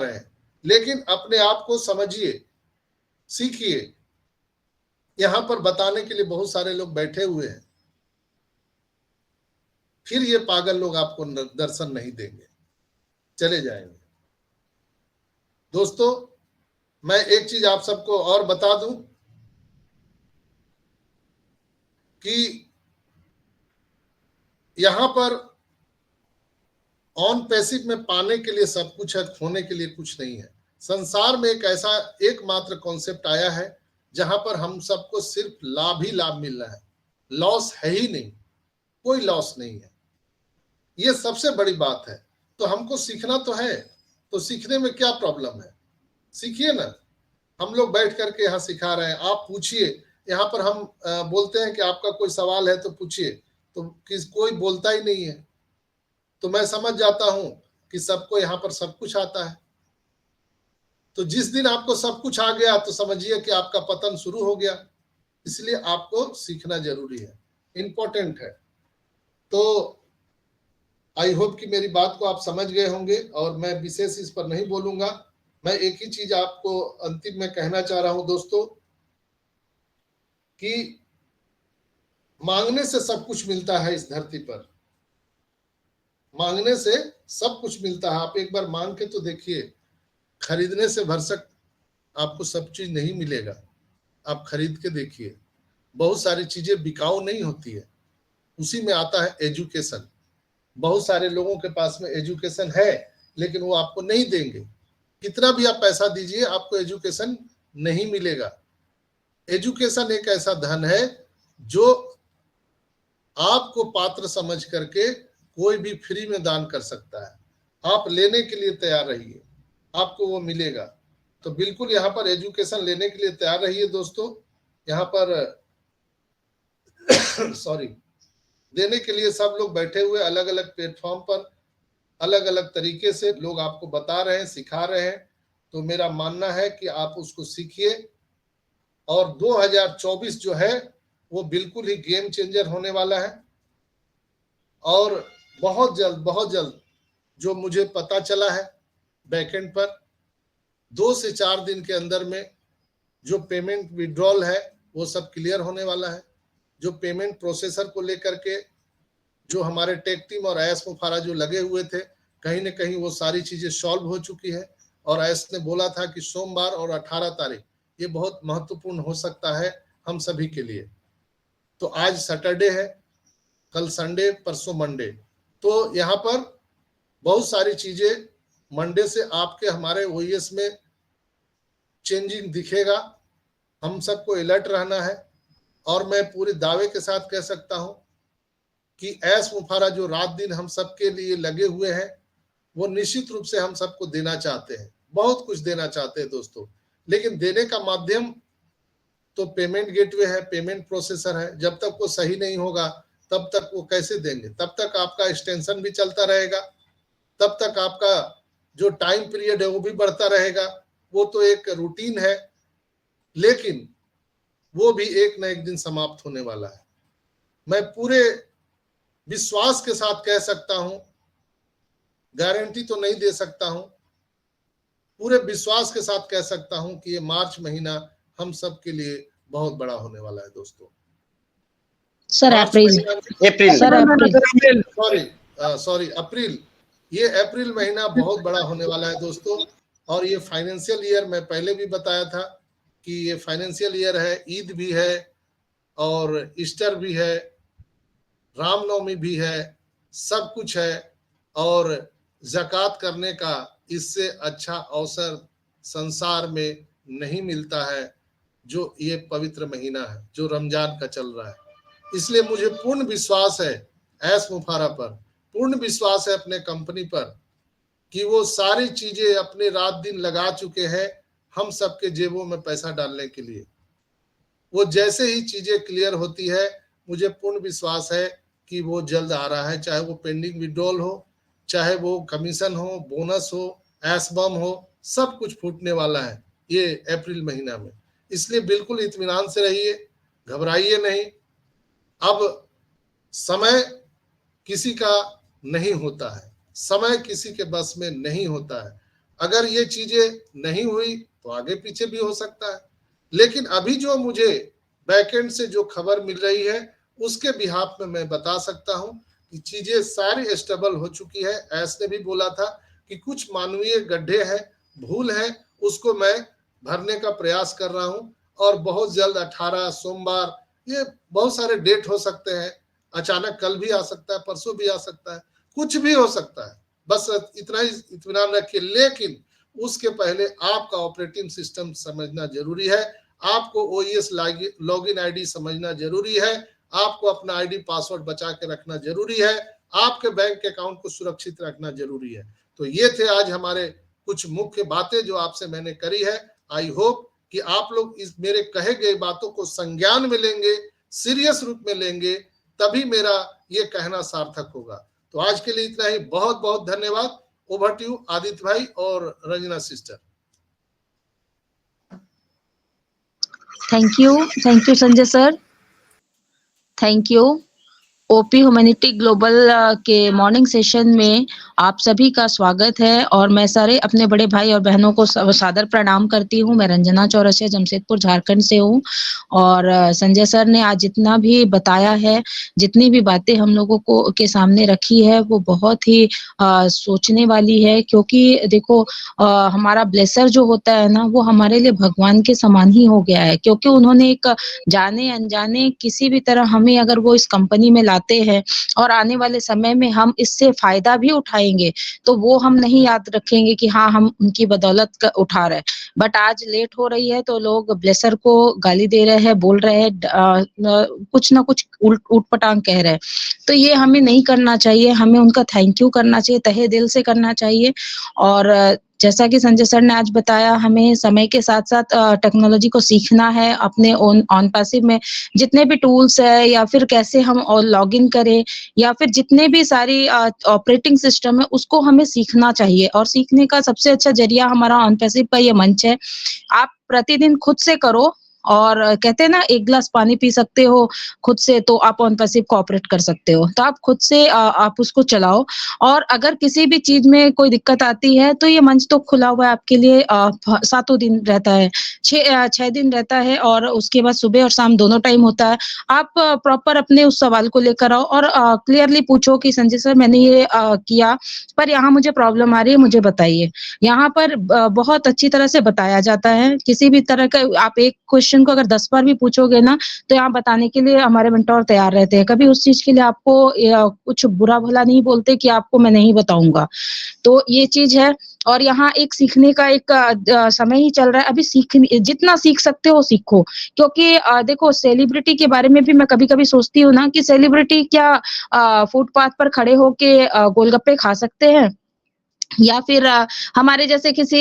हैं, लेकिन अपने आप को समझिए, सीखिए। यहां पर बताने के लिए बहुत सारे लोग बैठे हुए हैं, फिर ये पागल लोग आपको दर्शन नहीं देंगे, चले जाएंगे। दोस्तों, मैं एक चीज आप सबको और बता दूं कि यहां पर ऑन पैसिव में पाने के लिए सब कुछ है, खोने के लिए कुछ नहीं है। संसार में एक ऐसा एकमात्र कॉन्सेप्ट आया है जहां पर हम सबको सिर्फ लाभ ही लाभ मिल रहा है, लॉस है ही नहीं, कोई लॉस नहीं है। ये सबसे बड़ी बात है। तो हमको सीखना तो है, तो सीखने में क्या प्रॉब्लम है, सीखिए ना। हम लोग बैठ करके यहाँ सिखा रहे हैं, आप पूछिए। यहाँ पर हम बोलते हैं कि आपका कोई सवाल है तो पूछिए, तो कोई बोलता ही नहीं है। तो मैं समझ जाता हूं कि सबको यहाँ पर सब कुछ आता है। तो जिस दिन आपको सब कुछ आ गया तो समझिए कि आपका पतन शुरू हो गया। इसलिए आपको सीखना जरूरी है, इंपॉर्टेंट है। तो आई होप कि मेरी बात को आप समझ गए होंगे और मैं विशेष इस पर नहीं बोलूंगा। मैं एक ही चीज आपको अंतिम में कहना चाह रहा हूं दोस्तों, कि मांगने से सब कुछ मिलता है इस धरती पर, मांगने से सब कुछ मिलता है। आप एक बार मांग के तो देखिए, खरीदने से भरसक आपको सब चीज नहीं मिलेगा। आप खरीद के देखिए, बहुत सारी चीजें बिकाऊ नहीं होती है। उसी में आता है एजुकेशन। बहुत सारे लोगों के पास में एजुकेशन है, लेकिन वो आपको नहीं देंगे। कितना भी आप पैसा दीजिए, आपको एजुकेशन नहीं मिलेगा। एजुकेशन एक ऐसा धन है जो आपको पात्र समझ करके कोई भी फ्री में दान कर सकता है। आप लेने के लिए तैयार रहिए, आपको वो मिलेगा। तो बिल्कुल यहाँ पर एजुकेशन लेने के लिए तैयार रहिए दोस्तों। यहाँ पर सॉरी, देने के लिए सब लोग बैठे हुए, अलग अलग प्लेटफॉर्म पर अलग अलग तरीके से लोग आपको बता रहे हैं, सिखा रहे हैं। तो मेरा मानना है कि आप उसको सीखिए। और 2024 जो है वो बिल्कुल ही गेम चेंजर होने वाला है। और बहुत जल्द जो मुझे पता चला है बैकएंड पर, 2 से 4 दिन के अंदर में जो पेमेंट विड्रॉल है वो सब क्लियर होने वाला है। जो पेमेंट प्रोसेसर को लेकर के जो हमारे टेक टीम और एस मुफारा जो लगे हुए थे, कहीं न कहीं वो सारी चीजें सॉल्व हो चुकी है। और एस ने बोला था कि सोमवार और 18 तारीख ये बहुत महत्वपूर्ण हो सकता है हम सभी के लिए। तो आज सैटरडे है, कल संडे, परसों मंडे। तो यहाँ पर बहुत सारी चीजें मंडे से आपके हमारे ओएस में चेंजिंग दिखेगा। हम सबको अलर्ट रहना है। और मैं पूरे दावे के साथ कह सकता हूं कि एस मुफारा जो रात दिन हम सबके लिए लगे हुए हैं, वो निश्चित रूप से हम सबको देना चाहते हैं, बहुत कुछ देना चाहते हैं दोस्तों। लेकिन देने का माध्यम तो पेमेंट गेटवे है, पेमेंट प्रोसेसर है। जब तक वो सही नहीं होगा तब तक वो कैसे देंगे? तब तक आपका एक्सटेंशन भी चलता रहेगा, तब तक आपका जो टाइम पीरियड है वो भी बढ़ता रहेगा। वो तो एक रूटीन है, लेकिन वो भी एक न एक दिन समाप्त होने वाला है। मैं पूरे विश्वास के साथ कह सकता हूं, गारंटी तो नहीं दे सकता हूं, पूरे विश्वास के साथ कह सकता हूं कि ये मार्च महीना हम सब के लिए बहुत बड़ा होने वाला है दोस्तों। सर अप्रैल, ये अप्रैल महीना बहुत बड़ा होने वाला है दोस्तों। और ये फाइनेंशियल ईयर, मैं पहले भी बताया था कि ये फाइनेंशियल ईयर है, ईद भी है और ईस्टर भी है, रामनवमी भी है, सब कुछ है। और ज़कात करने का इससे अच्छा अवसर संसार में नहीं मिलता है जो ये पवित्र महीना है जो रमजान का चल रहा है। इसलिए मुझे पूर्ण विश्वास है एस मुफारा पर, पूर्ण विश्वास है अपने कंपनी पर कि वो सारी चीजें अपने रात दिन लगा चुके हैं हम सबके जेबों में पैसा डालने के लिए। वो जैसे ही चीजें क्लियर होती है, मुझे पूर्ण विश्वास है कि वो जल्द आ रहा है। चाहे वो पेंडिंग विड्रॉल हो, चाहे वो कमीशन हो, बोनस हो, एस बम हो, सब कुछ फूटने वाला है ये अप्रैल महीना में। इसलिए बिल्कुल इत्मीनान से रहिए, घबराइए नहीं। अब समय किसी का नहीं होता है, समय किसी के बस में नहीं होता है। अगर ये चीजें नहीं हुई तो आगे पीछे भी हो सकता है, लेकिन अभी जो मुझे बैकएंड से जो खबर मिल रही है उसके बिहाफ में मैं बता सकता हूं कि चीजें सारी स्टेबल हो चुकी है। ऐस ने भी बोला था कि कुछ मानवीय गड्ढे हैं, भूल है, उसको मैं भरने का प्रयास कर रहा हूं और बहुत जल्द 18 सोमवार, ये बहुत सारे डेट हो सकते हैं, अचानक कल भी आ सकता है, परसों भी आ सकता है, कुछ भी हो सकता है, बस इतना ही इत्मीनान रखिए। लेकिन उसके पहले आपका ऑपरेटिंग सिस्टम समझना जरूरी है, आपको ओईएस लॉगिन आईडी समझना जरूरी है, आपको अपना आईडी पासवर्ड बचा के रखना जरूरी है, आपके बैंक अकाउंट को सुरक्षित रखना जरूरी है। तो ये थे आज हमारे कुछ मुख्य बातें जो आपसे मैंने करी है। आई होप कि आप लोग इस मेरे कहे गए बातों को संज्ञान में लेंगे, सीरियस रूप में लेंगे, तभी मेरा ये कहना सार्थक होगा। तो आज के लिए इतना ही, बहुत बहुत धन्यवाद। ओवर टू यू आदित्य भाई और Ranjana sister. Thank you Sanjay sir, thank you. OP humanity global के मॉर्निंग सेशन में आप सभी का स्वागत है और मैं सारे अपने बड़े भाई और बहनों को सादर प्रणाम करती हूँ। मैं रंजना चौरसिया जमशेदपुर झारखंड से हूँ और संजय सर ने आज जितना भी बताया है, जितनी भी बातें हम लोगों को के सामने रखी है वो बहुत ही सोचने वाली है, क्योंकि देखो हमारा ब्लेसर जो होता है ना वो हमारे लिए भगवान के समान ही हो गया है, क्योंकि उन्होंने एक जाने अनजाने किसी भी तरह हमें अगर वो इस कंपनी में लाते हैं और आने वाले समय में हम इससे फायदा भी उठाएंगे तो वो हम नहीं याद रखेंगे कि हाँ हम उनकी बदौलत उठा रहे हैं। बट आज लेट हो रही है तो लोग ब्लेसर को गाली दे रहे हैं, बोल रहे हैं, कुछ ना कुछ उठ पटांग कह रहे हैं। तो ये हमें नहीं करना चाहिए, हमें उनका थैंक यू करना चाहिए, तहे दिल से करना चाहिए। और जैसा कि संजय सर ने आज बताया, हमें समय के साथ साथ टेक्नोलॉजी को सीखना है। अपने ऑन पैसिव में जितने भी टूल्स है या फिर कैसे हम लॉग इन करें या फिर जितने भी सारी ऑपरेटिंग सिस्टम है उसको हमें सीखना चाहिए। और सीखने का सबसे अच्छा जरिया हमारा ऑन पैसिव का ये मंच है। आप प्रतिदिन खुद से करो और कहते हैं ना, एक गिलास पानी पी सकते हो खुद से तो आप ऑन पैसिव को ऑपरेट कर सकते हो। तो आप खुद से आप उसको चलाओ और अगर किसी भी चीज में कोई दिक्कत आती है तो ये मंच तो खुला हुआ है आपके लिए। 7 दिन रहता है, 6 दिन रहता है और उसके बाद सुबह और शाम दोनों टाइम होता है। आप प्रॉपर अपने उस सवाल को लेकर आओ और क्लियरली पूछो कि संजय सर मैंने ये किया पर यहाँ मुझे प्रॉब्लम आ रही है, मुझे बताइए। यहाँ पर बहुत अच्छी तरह से बताया जाता है। किसी भी तरह का आप एक क्वेश्चन को अगर 10 बार भी पूछोगे ना तो यहाँ बताने के लिए हमारे मेंटोर तैयार रहते हैं। कभी उस चीज के लिए आपको कुछ बुरा भला नहीं बोलते कि आपको मैं नहीं बताऊंगा। तो ये चीज है। और यहाँ एक सीखने का एक समय ही चल रहा है। अभी जितना सीख सकते हो सीखो, क्योंकि देखो सेलिब्रिटी के बारे में भी मैं कभी कभी सोचती हूँ ना कि सेलिब्रिटी क्या फुटपाथ पर खड़े होके गोलगप्पे खा सकते हैं या फिर हमारे जैसे किसी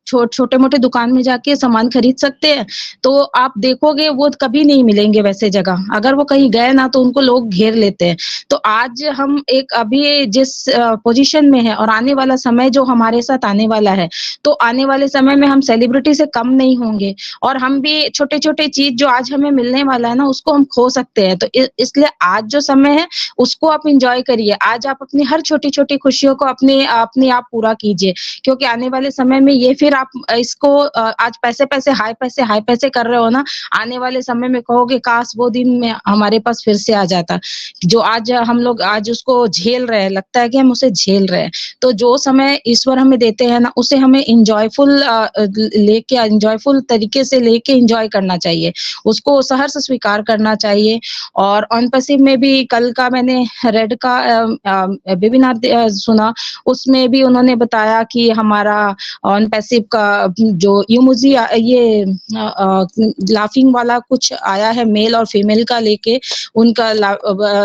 छोटे मोटे दुकान में जाके सामान खरीद सकते हैं। तो आप देखोगे वो कभी नहीं मिलेंगे वैसे जगह। अगर वो कहीं गए ना तो उनको लोग घेर लेते हैं। तो आज हम एक अभी जिस पोजीशन में है और आने वाला समय जो हमारे साथ आने वाला है, तो आने वाले समय में हम सेलिब्रिटी से कम नहीं होंगे और हम भी छोटे छोटे चीज जो आज हमें मिलने वाला है ना उसको हम खो सकते हैं। तो इसलिए आज जो समय है उसको आप इंजॉय करिए। आज आप अपनी हर छोटी छोटी खुशियों को अपने आप पूरा कीजिए, क्योंकि आने वाले समय में ये फिर आप इसको आज पैसे हाई पैसे कर रहे हो ना, आने वाले समय में कहोगे काश वो दिन में हमारे पास फिर से आ जाता। जो आज हम लोग आज उसको झेल रहे हैं, लगता है कि हम उसे झेल रहे हैं। तो जो समय ईश्वर हमें देते हैं ना उसे हमें इंजॉयफुल तरीके से लेके इंजॉय करना चाहिए, उसको सहर्ष स्वीकार करना चाहिए। और ऑन पैसिव में भी कल का मैंने रेड का वेबिनार सुना, उसमें भी उन्होंने बताया कि हमारा ऑन पैसिव का जो इमोजी ये लाफिंग वाला कुछ आया है, मेल और फीमेल का लेके उनका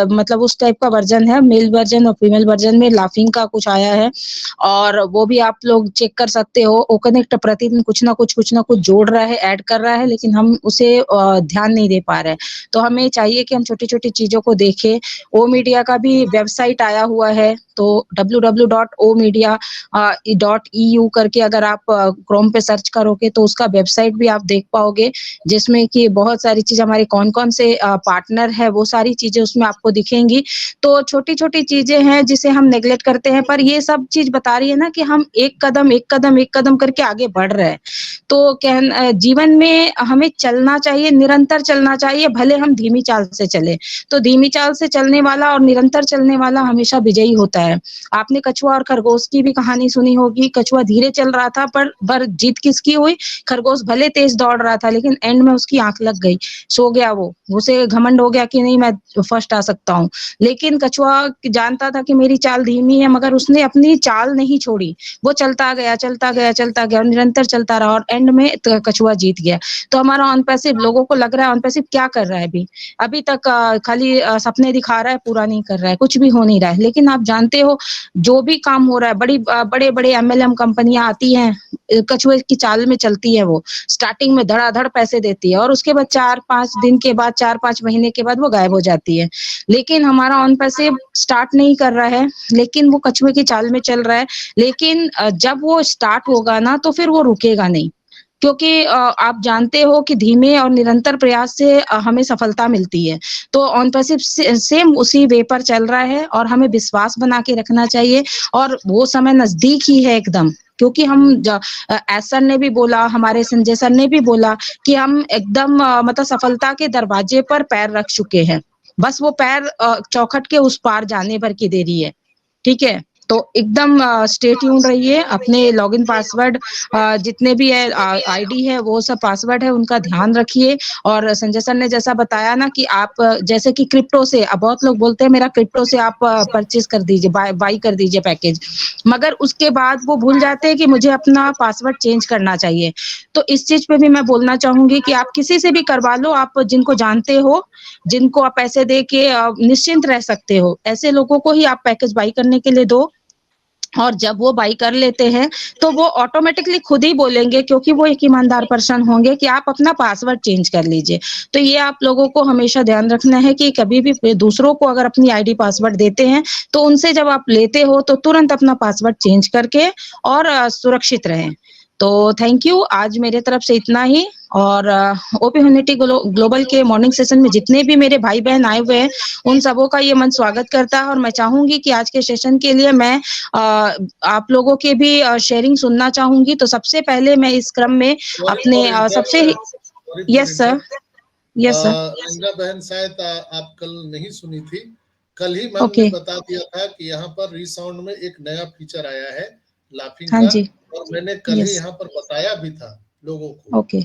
मतलब उस टाइप का वर्जन है, मेल वर्जन और फीमेल वर्जन में लाफिंग का कुछ आया है और वो भी आप लोग चेक कर सकते हो। ओकनेक्ट प्रतिदिन कुछ ना कुछ जोड़ रहा है, ऐड कर रहा है, लेकिन हम उसे ध्यान नहीं दे पा रहे हैं। तो हमें चाहिए कि हम छोटी छोटी चीजों को देखें। ओ मीडिया का भी वेबसाइट आया हुआ है, तो www.omedia .eu करके अगर आप क्रोम पे सर्च करोगे तो उसका वेबसाइट भी आप देख पाओगे, जिसमें कि बहुत सारी चीज़ हमारे कौन-कौन से पार्टनर है वो सारी चीज़ें उसमें आपको दिखेंगी। तो छोटी-छोटी चीज़ें हैं जिसे हम नेगलेक्ट करते हैं, पर ये सब चीज़ बता रही है ना कि हम एक कदम करके आगे बढ़ रहे हैं। तो जीवन में हमें चलना चाहिए, निरंतर चलना चाहिए, भले हम धीमी चाल से चलें। तो धीमी चाल से चलने वाला और निरंतर चलने वाला हमेशा विजयी होता है। आपने कछुआ और खरगोश की भी कहानी सुनी होगी। कछुआ धीरे चल रहा था पर जीत किसकी हुई? खरगोश भले तेज दौड़ रहा था लेकिन एंड में उसकी आँख लग गई, सो गया वो। उसे घमंड हो गया कि नहीं मैं फर्स्ट आ सकता हूँ। लेकिन कछुआ जानता था कि मेरी चाल धीमी है, मगर उसने अपनी चाल नहीं छोड़ी। वो चलता गया और निरंतर चलता रहा और एंड में कछुआ जीत गया। तो हमारा ऑन पैसिव, लोगों को लग रहा है ऑन पैसिव क्या कर रहा है अभी तक खाली सपने दिखा रहा है, पूरा नहीं कर रहा है, कुछ भी हो नहीं रहा है। लेकिन आप जानते हो जो भी काम हो रहा है, बड़े-बड़े एमएलएम कंपनियां आती हैं, कछुए की चाल में चलती है। वो स्टार्टिंग में धड़ाधड़ पैसे देती है और उसके बाद 4-5 दिन के बाद, 4-5 महीने के बाद वो गायब हो जाती है। लेकिन हमारा ऑन पैसिव स्टार्ट नहीं कर रहा है, लेकिन वो कछुए की चाल में चल रहा है। लेकिन जब वो स्टार्ट होगा ना तो फिर वो रुकेगा नहीं, क्योंकि आप जानते हो कि धीमे और निरंतर प्रयास से हमें सफलता मिलती है। तो ऑन पैसिव सेम उसी वे पर चल रहा है और हमें विश्वास बना के रखना चाहिए और वो समय नजदीक ही है एकदम। क्योंकि हम एस सर ने भी बोला, हमारे संजय सर ने भी बोला कि हम एकदम मतलब सफलता के दरवाजे पर पैर रख चुके हैं। बस वो पैर चौखट के उस पार जाने भर की देरी है। ठीक है, तो एकदम स्टे ट्यून रहिए। अपने लॉगिन पासवर्ड जितने भी है आईडी है वो सब पासवर्ड है उनका ध्यान रखिए। और संजय सर ने जैसा बताया ना कि आप जैसे कि क्रिप्टो से, अब बहुत लोग बोलते हैं मेरा क्रिप्टो से आप परचेज कर दीजिए, बाई कर दीजिए पैकेज, मगर उसके बाद वो भूल जाते हैं कि मुझे अपना पासवर्ड चेंज करना चाहिए। तो इस चीज पे भी मैं बोलना चाहूंगी कि आप किसी से भी करवा लो, आप जिनको जानते हो, जिनको आप पैसे दे के निश्चिंत रह सकते हो, ऐसे लोगों को ही आप पैकेज बाई करने के लिए दो। और जब वो बाई कर लेते हैं तो वो ऑटोमेटिकली खुद ही बोलेंगे, क्योंकि वो एक ईमानदार पर्सन होंगे, कि आप अपना पासवर्ड चेंज कर लीजिए। तो ये आप लोगों को हमेशा ध्यान रखना है कि कभी भी दूसरों को अगर अपनी आईडी पासवर्ड देते हैं तो उनसे जब आप लेते हो तो तुरंत अपना पासवर्ड चेंज करके और सुरक्षित रहें। तो थैंक यू, आज मेरे तरफ से इतना ही। और ओपी ह्यूमैनिटी ग्लोबल के मॉर्निंग सेशन में जितने भी मेरे भाई बहन आए हुए हैं उन सबों का ये मन स्वागत करता है। और मैं चाहूंगी कि आज के सेशन के लिए मैं आप लोगों के भी शेयरिंग सुनना चाहूंगी। तो सबसे पहले मैं इस क्रम में अपने सबसे yes sir, yes sir. Indira बहन शायद आप कल नहीं सुनी थी, कल ही मैम ओके, ने बता दिया था कि यहाँ पर रिसाउंड में एक नया फीचर आया है लाफिंग हाँ का, जी, और मैंने कल ही यस, यहाँ पर बताया भी था लोगों को, ओके।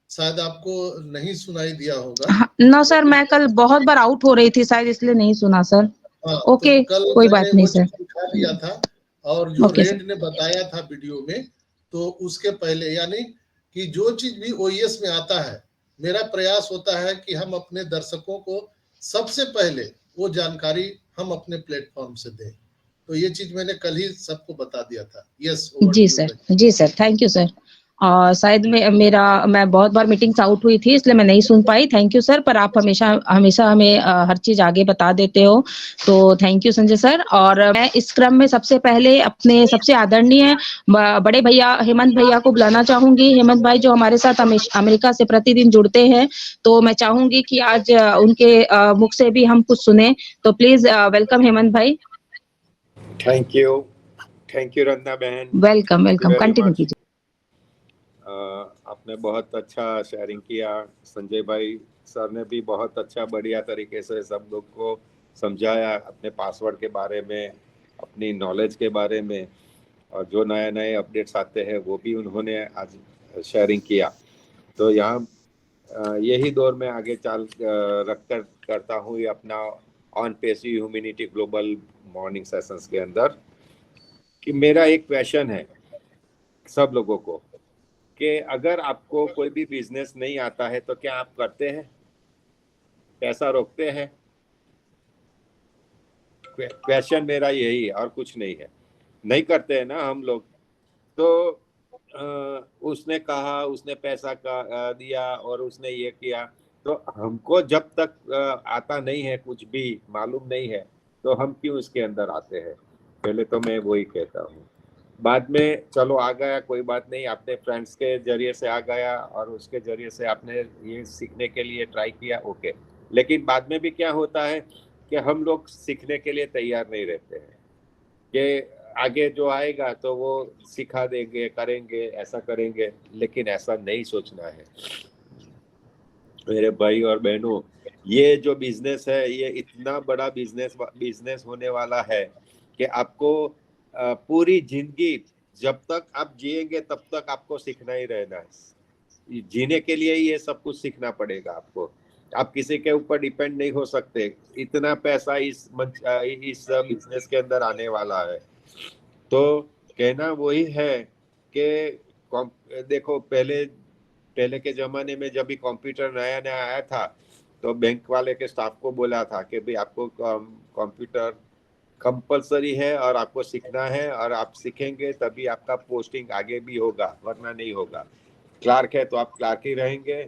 शायद आपको नहीं सुनाई दिया होगा। नो सर, मैं कल बहुत बार आउट हो रही थी शायद, इसलिए नहीं सुना सर। हाँ, तो ओके, कल कोई मैंने बात नहीं वो सर। चीज दिखा दिया था। और जो ओके सर, रेड ने बताया था वीडियो में, तो उसके पहले, यानी कि जो चीज भी ओईएस में आता है, मेरा प्रयास होता है कि हम अपने दर्शकों को सबसे पहले वो जानकारी हम अपने प्लेटफॉर्म से दें। तो ये चीज मैंने कल ही सबको बता दिया था। यस, ओवर जी टू यू सर, बहन। जी सर, थैंक यू सर। शायद मैं बहुत बार मीटिंग्स आउट हुई थी इसलिए मैं नहीं सुन पाई। थैंक यू सर, पर आप हमेशा हमेशा हमें हर चीज आगे बता देते हो, तो थैंक यू संजय सर। और मैं इस क्रम में सबसे पहले अपने सबसे आदरणीय बड़े भैया हेमंत भैया को बुलाना चाहूंगी। हेमंत भाई जो हमारे साथ अमेरिका से प्रतिदिन जुड़ते हैं, तो मैं चाहूंगी कि आज उनके मुख से भी हम कुछ सुने। तो प्लीज वेलकम हेमंत भाई। थैंक यू रंजना बहन, welcome, welcome, very continue much. कीजिए। आपने बहुत अच्छा शेयरिंग किया। संजय भाई सर ने भी बहुत अच्छा बढ़िया तरीके से सब लोग को समझाया अपने पासवर्ड के बारे में, अपनी नॉलेज के बारे में, और जो नए नए अपडेट्स आते हैं वो भी उन्होंने आज शेयरिंग किया। तो यहाँ यही दौर में आगे चाल रखकर करता हूँ ये अपना on passive humanity global morning sessions के अंदर, कि मेरा एक क्वेश्चन है सब लोगों को, कि अगर आपको कोई भी बिजनेस नहीं आता है तो क्या आप करते हैं? पैसा रोकते हैं? क्वेश्चन मेरा यही है और कुछ नहीं है। नहीं करते हैं ना हम लोग। तो उसने कहा, उसने पैसा का दिया और उसने ये किया, तो हमको जब तक आता नहीं है, कुछ भी मालूम नहीं है, तो हम क्यों इसके अंदर आते हैं? पहले तो मैं वही कहता हूँ। बाद में चलो आ गया, कोई बात नहीं, अपने फ्रेंड्स के जरिए से आ गया और उसके जरिए से आपने ये सीखने के लिए ट्राई किया, ओके। लेकिन बाद में भी क्या होता है कि हम लोग सीखने के लिए तैयार नहीं रहते हैं कि आगे जो आएगा तो वो सिखा देंगे, करेंगे, ऐसा करेंगे, लेकिन ऐसा नहीं सोचना है मेरे भाई और बहनों। ये जो बिजनेस है ये इतना बड़ा बिजनेस होने वाला है कि आपको पूरी जिंदगी जब तक आप जिएंगे तब तक आपको सीखना ही रहना है। जीने के लिए ये सब कुछ सीखना पड़ेगा आपको। आप किसी के ऊपर डिपेंड नहीं हो सकते। इतना पैसा इस बिजनेस के अंदर आने वाला है। तो कहना वही है कि देखो पहले के जमाने में जब भी कंप्यूटर नया नया आया था तो बैंक वाले के स्टाफ को बोला था कि भाई आपको कंप्यूटर कंपलसरी है और आपको सीखना है, और आप सीखेंगे तभी आपका पोस्टिंग आगे भी होगा, वरना नहीं होगा। क्लार्क है तो आप क्लार्क ही रहेंगे,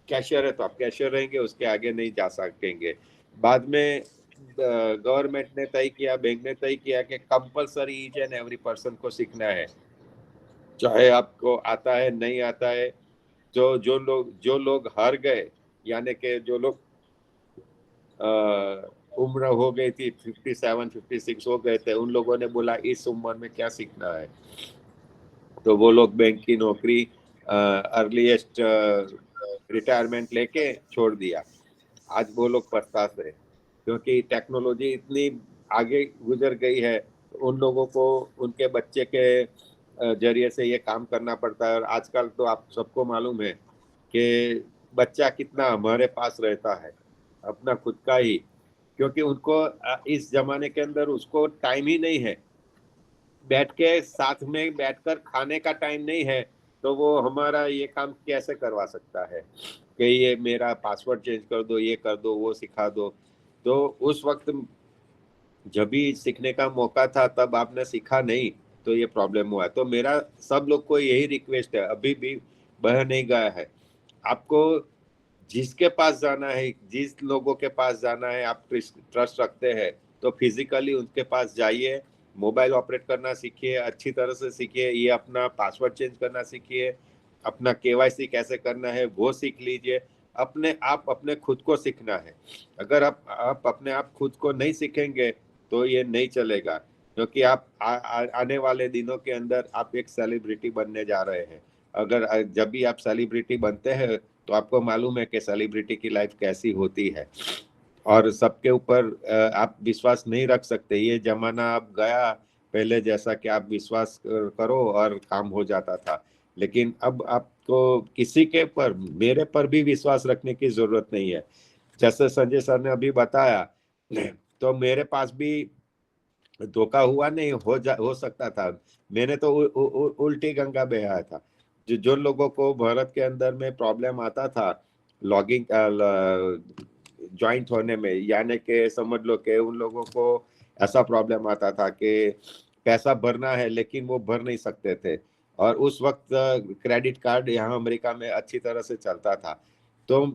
कैशियर है तो आप कैशियर रहेंगे, उसके आगे नहीं जा सकेंगे। बाद में गवर्नमेंट ने तय किया, बैंक ने तय किया कि compulsory each and every person को सीखना है, चाहे आपको आता है नहीं आता है। जो लोग हार गए, यानी कि जो लोग उम्र हो गई थी 57 56 हो गए थे, उन लोगों ने बोला इस उम्र में क्या सीखना है, तो वो लोग बैंक की नौकरी अर्लीस्ट रिटायरमेंट लेके छोड़ दिया। आज वो लोग पछताते हैं क्योंकि टेक्नोलॉजी इतनी आगे गुजर गई है, उन लोगों को उनके बच्चे के जरिए से ये काम करना पड़ता है। और आजकल तो आप सबको मालूम है कि बच्चा कितना हमारे पास रहता है, अपना खुद का ही, क्योंकि उनको इस जमाने के अंदर उसको टाइम ही नहीं है, बैठ के साथ में बैठकर खाने का टाइम नहीं है, तो वो हमारा ये काम कैसे करवा सकता है कि ये मेरा पासवर्ड चेंज कर दो, ये कर दो, वो सिखा दो। तो उस वक्त जब भी सीखने का मौका था तब आपने सीखा नहीं तो ये प्रॉब्लम हुआ। तो मेरा सब लोग को यही रिक्वेस्ट है, अभी भी बह नहीं गया है, आपको जिसके पास जाना है, जिस लोगों के पास जाना है, आप ट्रस्ट रखते हैं तो फिजिकली उनके पास जाइए, मोबाइल ऑपरेट करना सीखिए, अच्छी तरह से सीखिए, ये अपना पासवर्ड चेंज करना सीखिए, अपना केवाईसी कैसे करना है वो सीख लीजिए। अपने खुद को सीखना है। अगर आप अपने आप खुद को नहीं सीखेंगे तो ये नहीं चलेगा, क्योंकि आप आने वाले दिनों के अंदर आप एक सेलिब्रिटी बनने जा रहे हैं। अगर जब भी आप सेलिब्रिटी बनते हैं तो आपको मालूम है कि सेलिब्रिटी की लाइफ कैसी होती है, और सबके ऊपर आप विश्वास नहीं रख सकते। ये जमाना अब गया, पहले जैसा कि आप विश्वास करो और काम हो जाता था, लेकिन अब आपको किसी के पर, मेरे पर भी विश्वास रखने की जरूरत नहीं है। जैसे संजय सर ने अभी बताया, तो मेरे पास भी धोखा हुआ नहीं, हो सकता था। मैंने तो उल्टी गंगा बहाया था। जो लोगों को भारत के अंदर में प्रॉब्लम आता था लॉगिंग ज्वाइंट होने में, यानी कि समझ लो कि उन लोगों को ऐसा प्रॉब्लम आता था कि पैसा भरना है लेकिन वो भर नहीं सकते थे, और उस वक्त क्रेडिट कार्ड यहाँ अमेरिका में अच्छी तरह से चलता था। तो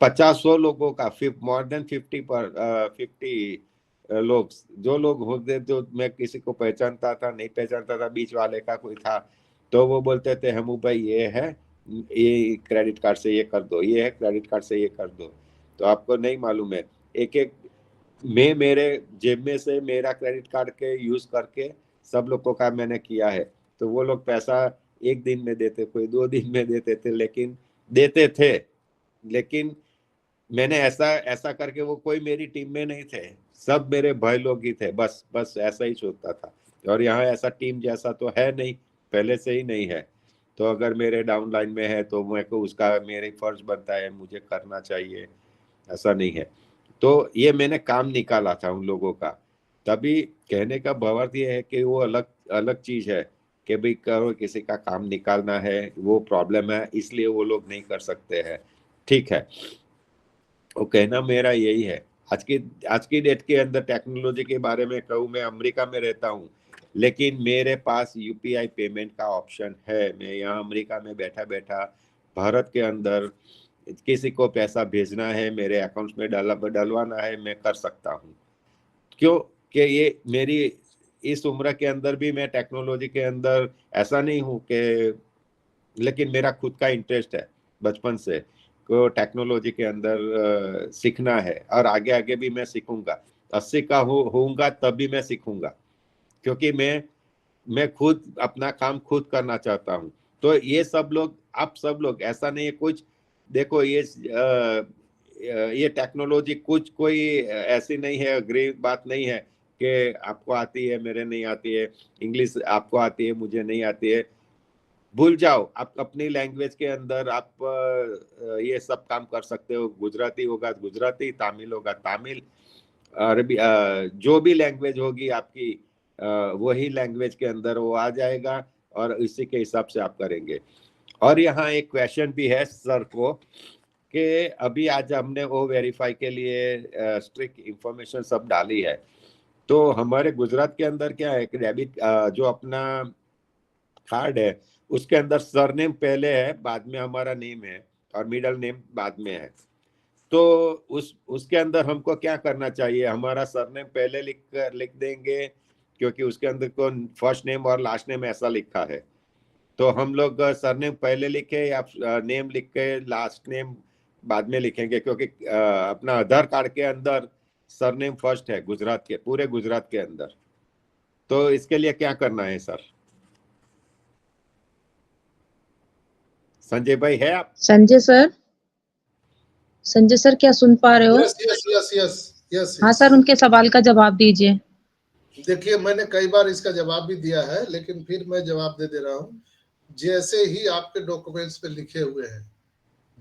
50 लोगों का मोर देन 50 लोग, जो लोग होते, जो मैं किसी को पहचानता था नहीं पहचानता था, बीच वाले का कोई था, तो वो बोलते थे हम भाई ये है, ये क्रेडिट कार्ड से ये कर दो, ये है क्रेडिट कार्ड से ये कर दो। तो आपको नहीं मालूम है, एक एक मैं मेरे जेब में से मेरा क्रेडिट कार्ड के यूज करके सब लोगों का मैंने किया है। तो वो लोग पैसा एक दिन में देते, कोई 2 दिन में देते थे, लेकिन देते थे। लेकिन मैंने ऐसा करके, वो कोई मेरी टीम में नहीं थे, सब मेरे भाई लोग ही थे, बस ऐसा ही सोचता था। और यहाँ ऐसा टीम जैसा तो है नहीं, पहले से ही नहीं है। तो अगर मेरे डाउन लाइन में है तो मेरे को उसका मेरे फर्ज बनता है, मुझे करना चाहिए, ऐसा नहीं है। तो ये मैंने काम निकाला था उन लोगों का। तभी कहने का भावार्थ ये है कि वो अलग अलग चीज है कि भाई करो, किसी का काम निकालना है, वो प्रॉब्लम है, इसलिए वो लोग नहीं कर सकते हैं, ठीक है। वो कहना मेरा यही है। आज की डेट के अंदर टेक्नोलॉजी के बारे में कहूँ, मैं अमेरिका में रहता हूँ लेकिन मेरे पास यूपीआई पेमेंट का ऑप्शन है। मैं यहाँ अमेरिका में बैठा बैठा भारत के अंदर किसी को पैसा भेजना है, मेरे अकाउंट में डलवाना है, मैं कर सकता हूँ। क्यों कि ये मेरी इस उम्र के अंदर भी मैं टेक्नोलॉजी के अंदर ऐसा नहीं हूँ कि, लेकिन मेरा खुद का इंटरेस्ट है बचपन से को टेक्नोलॉजी के अंदर सीखना है, और आगे आगे भी मैं सीखूंगा। 80 का होऊंगा तब भी मैं सीखूंगा, क्योंकि मैं खुद अपना काम खुद करना चाहता हूँ। तो ये सब लोग, आप सब लोग, ऐसा नहीं है कुछ, देखो ये टेक्नोलॉजी कुछ कोई ऐसी नहीं है, गरीब बात नहीं है कि आपको आती है मेरे नहीं आती है, इंग्लिश आपको आती है मुझे नहीं आती है। भूल जाओ, आप अपनी लैंग्वेज के अंदर आप ये सब काम कर सकते हो। गुजराती होगा गुजराती, तमिल होगा तमिल, अरबी, जो भी लैंग्वेज होगी आपकी वही लैंग्वेज के अंदर वो आ जाएगा, और इसी के हिसाब से आप करेंगे। और यहाँ एक क्वेश्चन भी है सर को कि अभी आज हमने वो वेरीफाई के लिए स्ट्रिक्ट इंफॉर्मेशन सब डाली है, तो हमारे गुजरात के अंदर क्या है कि डेबिट जो अपना कार्ड है उसके अंदर सरनेम पहले है, बाद में हमारा नेम है, और मिडिल नेम बाद में है। तो उसके अंदर हमको क्या करना चाहिए? हमारा सरनेम पहले लिख देंगे, क्योंकि उसके अंदर को फर्स्ट नेम और लास्ट नेम ऐसा लिखा है। तो हम लोग सरनेम पहले लिखे या नेम लिख के लास्ट नेम बाद में लिखेंगे? क्योंकि अपना आधार कार्ड के अंदर सरनेम फर्स्ट है गुजरात के, पूरे गुजरात के अंदर। तो इसके लिए क्या करना है सर? संजय भाई है आप? संजय सर क्या सुन पा रहे हो? यस। हाँ सर, उनके सवाल का जवाब दीजिए। देखिए, मैंने कई बार इसका जवाब भी दिया है, लेकिन फिर मैं जवाब दे रहा हूँ। जैसे ही आपके डॉक्यूमेंट्स पे लिखे हुए हैं,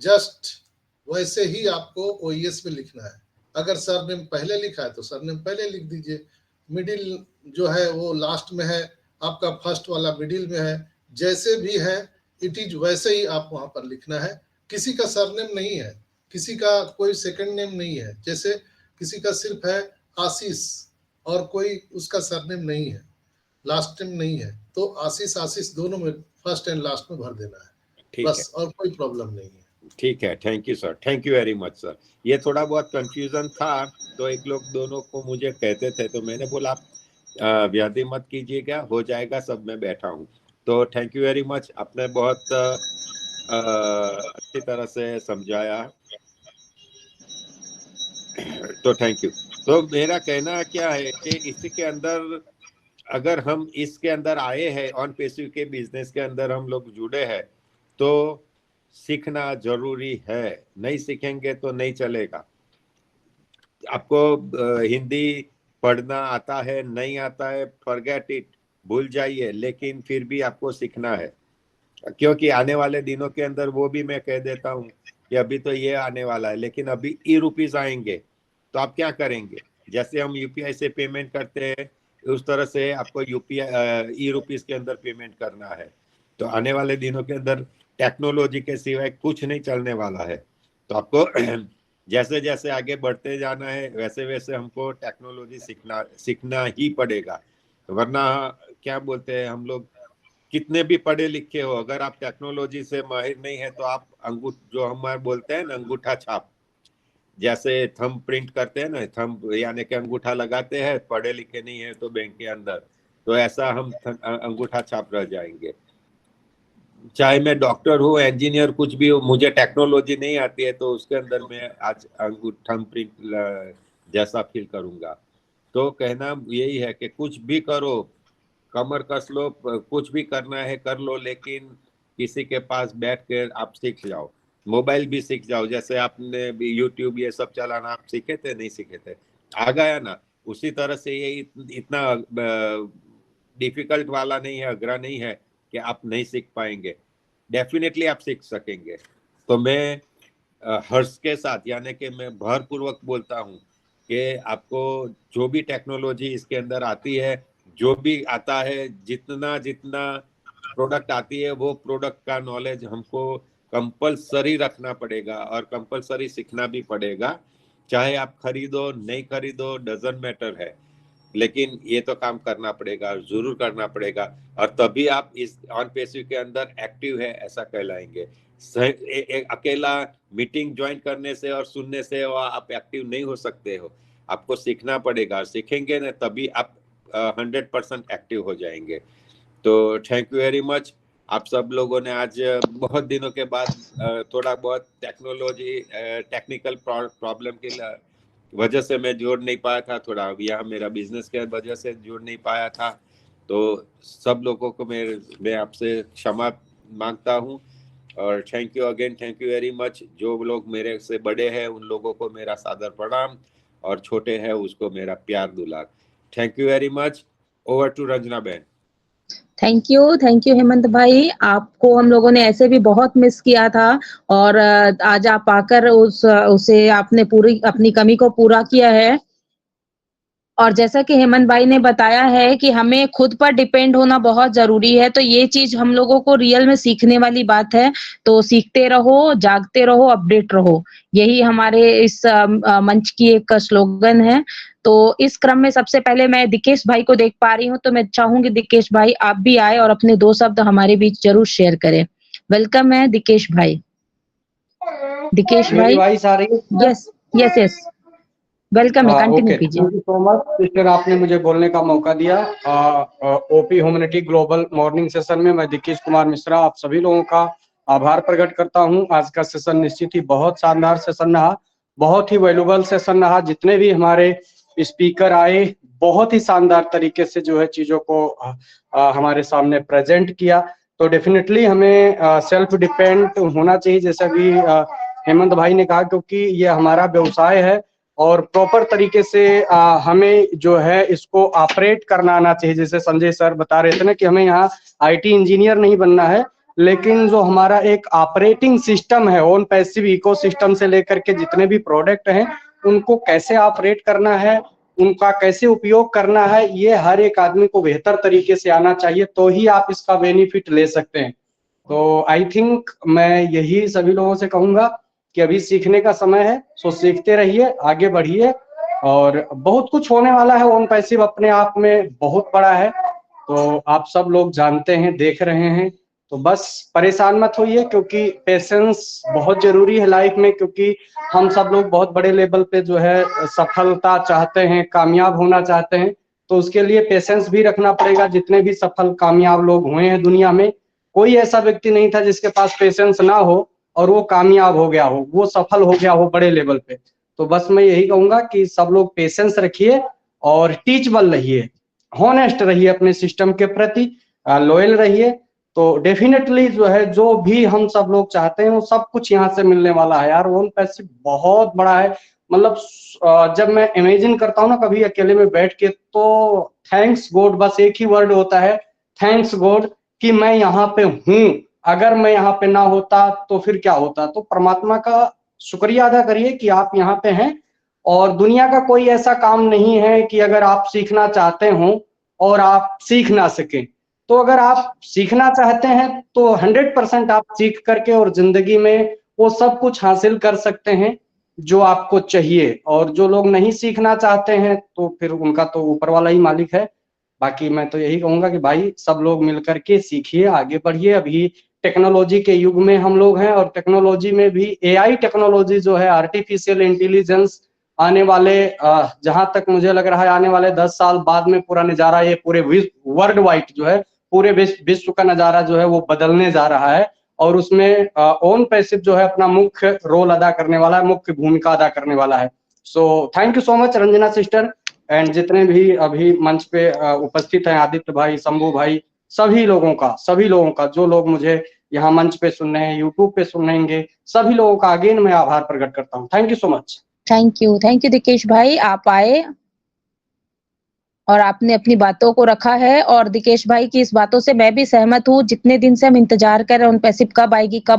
जस्ट वैसे ही आपको ओईएस पे लिखना है। अगर सरनेम पहले लिखा है तो सरनेम पहले लिख दीजिए, मिडिल जो है वो लास्ट में है, आपका फर्स्ट वाला मिडिल में है, जैसे भी है इट इज वैसे ही आप वहां पर लिखना है। किसी का सरनेम नहीं है, किसी का कोई सेकंड नेम नहीं है, जैसे किसी का सिर्फ है आशीष और कोई उसका सरनेम नहीं है, लास्ट नेम नहीं है, तो आशीष दोनों में फर्स्ट एंड लास्ट में भर देना है, बस, और कोई प्रॉब्लम नहीं है। ठीक है, thank you sir, thank you very much sir. ये थोड़ा बहुत कंफ्यूजन था, तो एक लोग दोनों को मुझे कहते थे, तो मैंने बोला आप व्याधि मत कीजिएगा, हो जाएगा सब, मैं बैठा हूँ। तो थैंक यू वेरी मच, आपने बहुत अच्छी तरह से समझाया, तो थैंक यू। तो मेरा कहना क्या है कि इसी के अंदर अगर हम इसके अंदर आए हैं, ऑन पैसिव के बिजनेस के अंदर हम लोग जुड़े हैं, तो सीखना जरूरी है। नहीं सीखेंगे तो नहीं चलेगा। आपको हिंदी पढ़ना आता है नहीं आता है, फॉरगेट इट, भूल जाइए, लेकिन फिर भी आपको सीखना है, क्योंकि आने वाले दिनों के अंदर वो भी मैं कह देता हूँ कि अभी तो ये आने वाला है, लेकिन अभी ई-रुपीज आएंगे, तो आप क्या करेंगे? जैसे हम यूपीआई से पेमेंट करते हैं, उस तरह से आपको यूपीआई ई-रुपीज के अंदर पेमेंट करना है। तो आने वाले दिनों के अंदर टेक्नोलॉजी के सिवाय कुछ नहीं चलने वाला है। तो आपको जैसे जैसे आगे बढ़ते जाना है, वैसे वैसे हमको टेक्नोलॉजी सीखना ही पड़ेगा, वरना क्या बोलते हैं हम लोग, कितने भी पढ़े लिखे हो, अगर आप टेक्नोलॉजी से माहिर नहीं है तो आप जो हमारे बोलते हैं ना अंगूठा छाप, जैसे थंब प्रिंट करते हैं ना, थंब यानी कि अंगूठा लगाते हैं, पढ़े लिखे नहीं है तो बैंक के अंदर, तो ऐसा हम अंगूठा छाप रह जाएंगे। चाहे मैं डॉक्टर हूँ, इंजीनियर, कुछ भी हो, मुझे टेक्नोलॉजी नहीं आती है तो उसके अंदर मैं आज अंगूठा प्रिंट जैसा फील करूंगा। तो कहना यही है कि कुछ भी करो, कमर कस लो, कुछ भी करना है कर लो, लेकिन किसी के पास बैठ कर आप सीख जाओ, मोबाइल भी सीख जाओ। जैसे आपने भी यूट्यूब ये सब चलाना आप सीखे थे नहीं सीखे थे, आ गया ना, उसी तरह से ये इतना डिफिकल्ट वाला नहीं है, अघरा नहीं है कि आप नहीं सीख पाएंगे, डेफिनेटली आप सीख सकेंगे। तो मैं हर्ष के साथ, यानी कि मैं भारपूर्वक बोलता हूँ कि आपको जो भी टेक्नोलॉजी इसके अंदर आती है, जो भी आता है, जितना प्रोडक्ट आती है, वो प्रोडक्ट का नॉलेज हमको कंपलसरी रखना पड़ेगा और कंपलसरी सीखना भी पड़ेगा। चाहे आप खरीदो नहीं खरीदो, डजंट मैटर है, लेकिन ये तो काम करना पड़ेगा, जरूर करना पड़ेगा, और तभी आप इस ऑन पैसिव के अंदर एक्टिव है ऐसा कहलाएंगे। अकेला मीटिंग ज्वाइन करने से और सुनने से आप एक्टिव नहीं हो सकते हो, आपको सीखना पड़ेगा, सीखेंगे ना तभी आप 100% एक्टिव हो जाएंगे। तो थैंक यू वेरी मच। आप सब लोगों ने आज बहुत दिनों के बाद थोड़ा बहुत टेक्निकल प्रॉब्लम की वजह से मैं जोड़ नहीं पाया था, थोड़ा यहाँ मेरा बिजनेस के वजह से जुड़ नहीं पाया था, तो सब लोगों को मैं आपसे क्षमा मांगता हूँ। और thank you again, thank you very much. जो लोग मेरे से बड़े हैं उन लोगों को मेरा सादर प्रणाम, और छोटे हैं उसको मेरा प्यार दुलार। Thank you very much. Over to Ranjana बहन। थैंक यू हेमंत भाई। आपको हम लोगों ने ऐसे भी बहुत मिस किया था, और आज आप आकर उसे आपने पूरी अपनी कमी को पूरा किया है। और जैसा कि हेमंत भाई ने बताया है कि हमें खुद पर डिपेंड होना बहुत जरूरी है, तो ये चीज हम लोगों को रियल में सीखने वाली बात है। तो सीखते रहो, जागते रहो, अपडेट रहो, यही हमारे इस मंच की एक स्लोगन है। तो इस क्रम में सबसे पहले मैं दिकेश भाई को देख पा रही हूँ, तो मैं चाहूंगी दिकेश भाई आप भी आए और अपने 2 शब्द हमारे बीच जरूर शेयर करें। वेलकम है दिकेश भाई। दिकेश मेरी भाई, वॉइस आ रही है? यस यस यस, वेलकम है, कंटिन्यू ओके, कीजिए। Thank you so much sister, आपने मुझे बोलने का मौका दिया। OP humanity global morning session में मैं दिकेश कुमार मिश्रा आप सभी लोगों का आभार प्रकट करता हूं। आज का सेशन निश्चित ही बहुत शानदार सेशन रहा, बहुत ही वैल्यूबल सेशन रहा। जितने भी हमारे स्पीकर आए बहुत ही शानदार तरीके से जो है चीजों को हमारे सामने प्रेजेंट किया। तो डेफिनेटली हमें सेल्फ डिपेंड होना चाहिए, जैसा भी हेमंत भाई ने कहा, क्योंकि ये हमारा व्यवसाय है और प्रॉपर तरीके से हमें जो है इसको ऑपरेट करना आना चाहिए। जैसे संजय सर बता रहे थे ना कि हमें यहाँ आईटी इंजीनियर नहीं बनना है, लेकिन जो हमारा एक ऑपरेटिंग सिस्टम है, ओन पैसिव इकोसिस्टम से लेकर के जितने भी प्रोडक्ट हैं उनको कैसे ऑपरेट करना है, उनका कैसे उपयोग करना है, ये हर एक आदमी को बेहतर तरीके से आना चाहिए, तो ही आप इसका बेनिफिट ले सकते हैं। तो आई थिंक मैं यही सभी लोगों से कहूंगा कि अभी सीखने का समय है, सो सीखते रहिए, आगे बढ़िए, और बहुत कुछ होने वाला है। ओन पैसिव अपने आप में बहुत बड़ा है, तो आप सब लोग जानते हैं, देख रहे हैं। तो बस परेशान मत होइए, क्योंकि पेशेंस बहुत जरूरी है लाइफ में, क्योंकि हम सब लोग बहुत बड़े लेवल पे जो है सफलता चाहते हैं, कामयाब होना चाहते हैं, तो उसके लिए पेशेंस भी रखना पड़ेगा। जितने भी सफल कामयाब लोग हुए हैं दुनिया में, कोई ऐसा व्यक्ति नहीं था जिसके पास पेशेंस ना हो और वो कामयाब हो गया हो, वो सफल हो गया हो बड़े लेवल पे। तो बस मैं यही कहूंगा कि सब लोग पेशेंस रखिए और टीचबल रहिए, हॉनेस्ट रहिए, अपने सिस्टम के प्रति लॉयल रहिए। तो डेफिनेटली जो है जो भी हम सब लोग चाहते हैं वो सब कुछ यहाँ से मिलने वाला है यार। ओन पैसिव बहुत बड़ा है, मतलब जब मैं इमेजिन करता हूँ ना कभी अकेले में बैठ के, तो थैंक्स गॉड, बस एक ही वर्ड होता है, थैंक्स गॉड, कि मैं यहाँ पे हूँ। अगर मैं यहाँ पे ना होता तो फिर क्या होता। तो परमात्मा का शुक्रिया अदा करिए कि आप यहाँ पे हैं। और दुनिया का कोई ऐसा काम नहीं है कि अगर आप सीखना चाहते हो और आप सीख ना सके। तो अगर आप सीखना चाहते हैं तो 100% आप सीख करके और जिंदगी में वो सब कुछ हासिल कर सकते हैं जो आपको चाहिए। और जो लोग नहीं सीखना चाहते हैं तो फिर उनका तो ऊपर वाला ही मालिक है। बाकी मैं तो यही कहूंगा कि भाई सब लोग मिलकर के सीखिए, आगे बढ़िए। अभी टेक्नोलॉजी के युग में हम लोग हैं, और टेक्नोलॉजी में भी एआई टेक्नोलॉजी जो है, आर्टिफिशियल इंटेलिजेंस, आने वाले जहां तक मुझे लग रहा है आने वाले 10 साल बाद में पूरा नजारा, ये पूरे वर्ल्ड वाइड जो है, पूरे विश्व का नजारा जो है वो बदलने जा रहा है। और उसमें ओन पैसिव जो है अपना मुख्य रोल अदा करने वाला है, मुख्य भूमिका अदा करने वाला है। So thank you so much Ranjana sister, and जितने भी अभी मंच पे उपस्थित हैं, आदित्य भाई, शंभू भाई, सभी लोगों का जो लोग मुझे यहाँ मंच पे सुन रहे हैं, यूट्यूब पे सुनेंगे, सभी लोगों का अगेन मैं आभार प्रकट करता हूँ। Thank you so much. Thank you Dikesh भाई, आप आए और आपने अपनी बातों को रखा है। और दिकेश भाई की इस बातों से मैं भी सहमत हूँ। जितने दिन से हम इंतजार कर रहे हैं उन पैसिव कब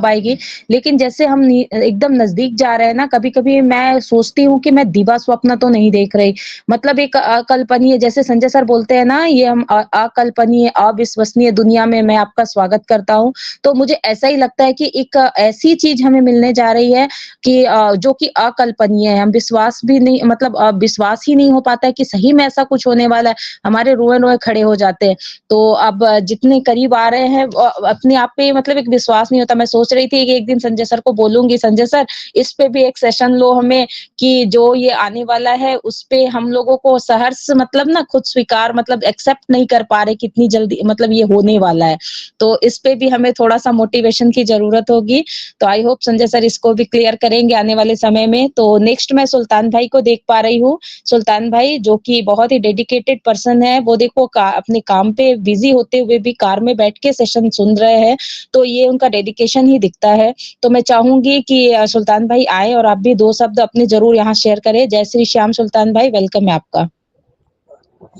आएगी, लेकिन जैसे हम एकदम नजदीक जा रहे हैं ना, कभी कभी मैं सोचती हूँ कि मैं दिवा स्वप्न तो नहीं देख रही। मतलब एक अकल्पनीय, जैसे संजय सर बोलते हैं ना, ये हम अकल्पनीय, अविश्वसनीय दुनिया में मैं आपका स्वागत करता हूँ। तो मुझे ऐसा ही लगता है कि एक ऐसी चीज हमें मिलने जा रही है कि जो कि अकल्पनीय है। हम विश्वास भी नहीं, मतलब विश्वास ही नहीं हो पाता है कि सही में ऐसा कुछ होने वाला वाला है, हमारे रोए रोए खड़े हो जाते हैं। तो अब जितने करीब आ रहे हैं अपने आप पे मतलब एक विश्वास नहीं होता। मैं सोच रही थी कि एक दिन संजय सर को बोलूंगी, संजय सर इस पे भी एक सेशन लो हमें, कि जो ये आने वाला है उस पे हम लोगों को सहर्ष मतलब ना खुद स्वीकार मतलब एक्सेप्ट नहीं कर पा रहे कितनी जल्दी मतलब ये होने वाला है। तो इस पे भी हमें थोड़ा सा मोटिवेशन की जरूरत होगी। तो आई होप संजय सर इसको भी क्लियर करेंगे आने वाले समय में। तो नेक्स्ट मैं सुल्तान भाई को देख पा रही हूँ। सुल्तान भाई जो कि बहुत ही डेडिकेटेड पर्सन है, वो देखो अपने काम पे बिजी होते हुए भी कार में बैठ के सेशन सुन रहे हैं, तो ये उनका डेडिकेशन ही दिखता है। तो मैं चाहूंगी कि सुल्तान भाई आए और आप भी 2 शब्द अपने जरूर यहाँ शेयर करें। जय श्री श्याम सुल्तान भाई, वेलकम है आपका।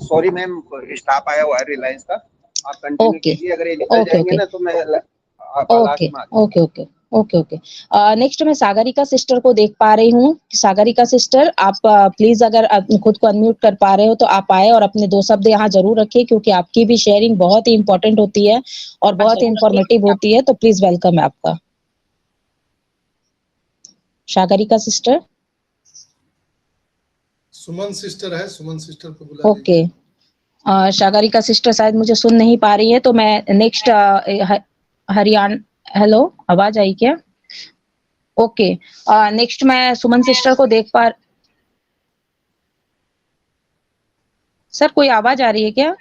सॉरी मैम, स्टाफ आया हुआ है रिलायंस का, आप कंटिन्यू ओके कीजिए। अगर ये निकल जाएंगे ना तो मैं okay okay okay okay okay. Next मैं सागरिका सिस्टर को देख पा रही हूँ। सागरिका सिस्टर आप प्लीज अगर खुद को अनम्यूट कर पा रहे हो तो आप आए और अपने 2 शब्द यहाँ जरूर रखिए, क्योंकि आपकी भी शेयरिंग बहुत ही इंपॉर्टेंट होती है और बहुत ही इंफॉर्मेटिव होती है। तो प्लीज वेलकम है आपका सागरिका सिस्टर। सुमन सिस्टर है, सुमन सिस्टर को बुला ओके, सागरिका सिस्टर शायद मुझे सुन नहीं पा रही है, तो मैं नेक्स्ट हरियाणा, हेलो आवाज आई क्या? ओके, नेक्स्ट मैं सुमन सिस्टर को देख पा, सर कोई आवाज आ रही है क्या?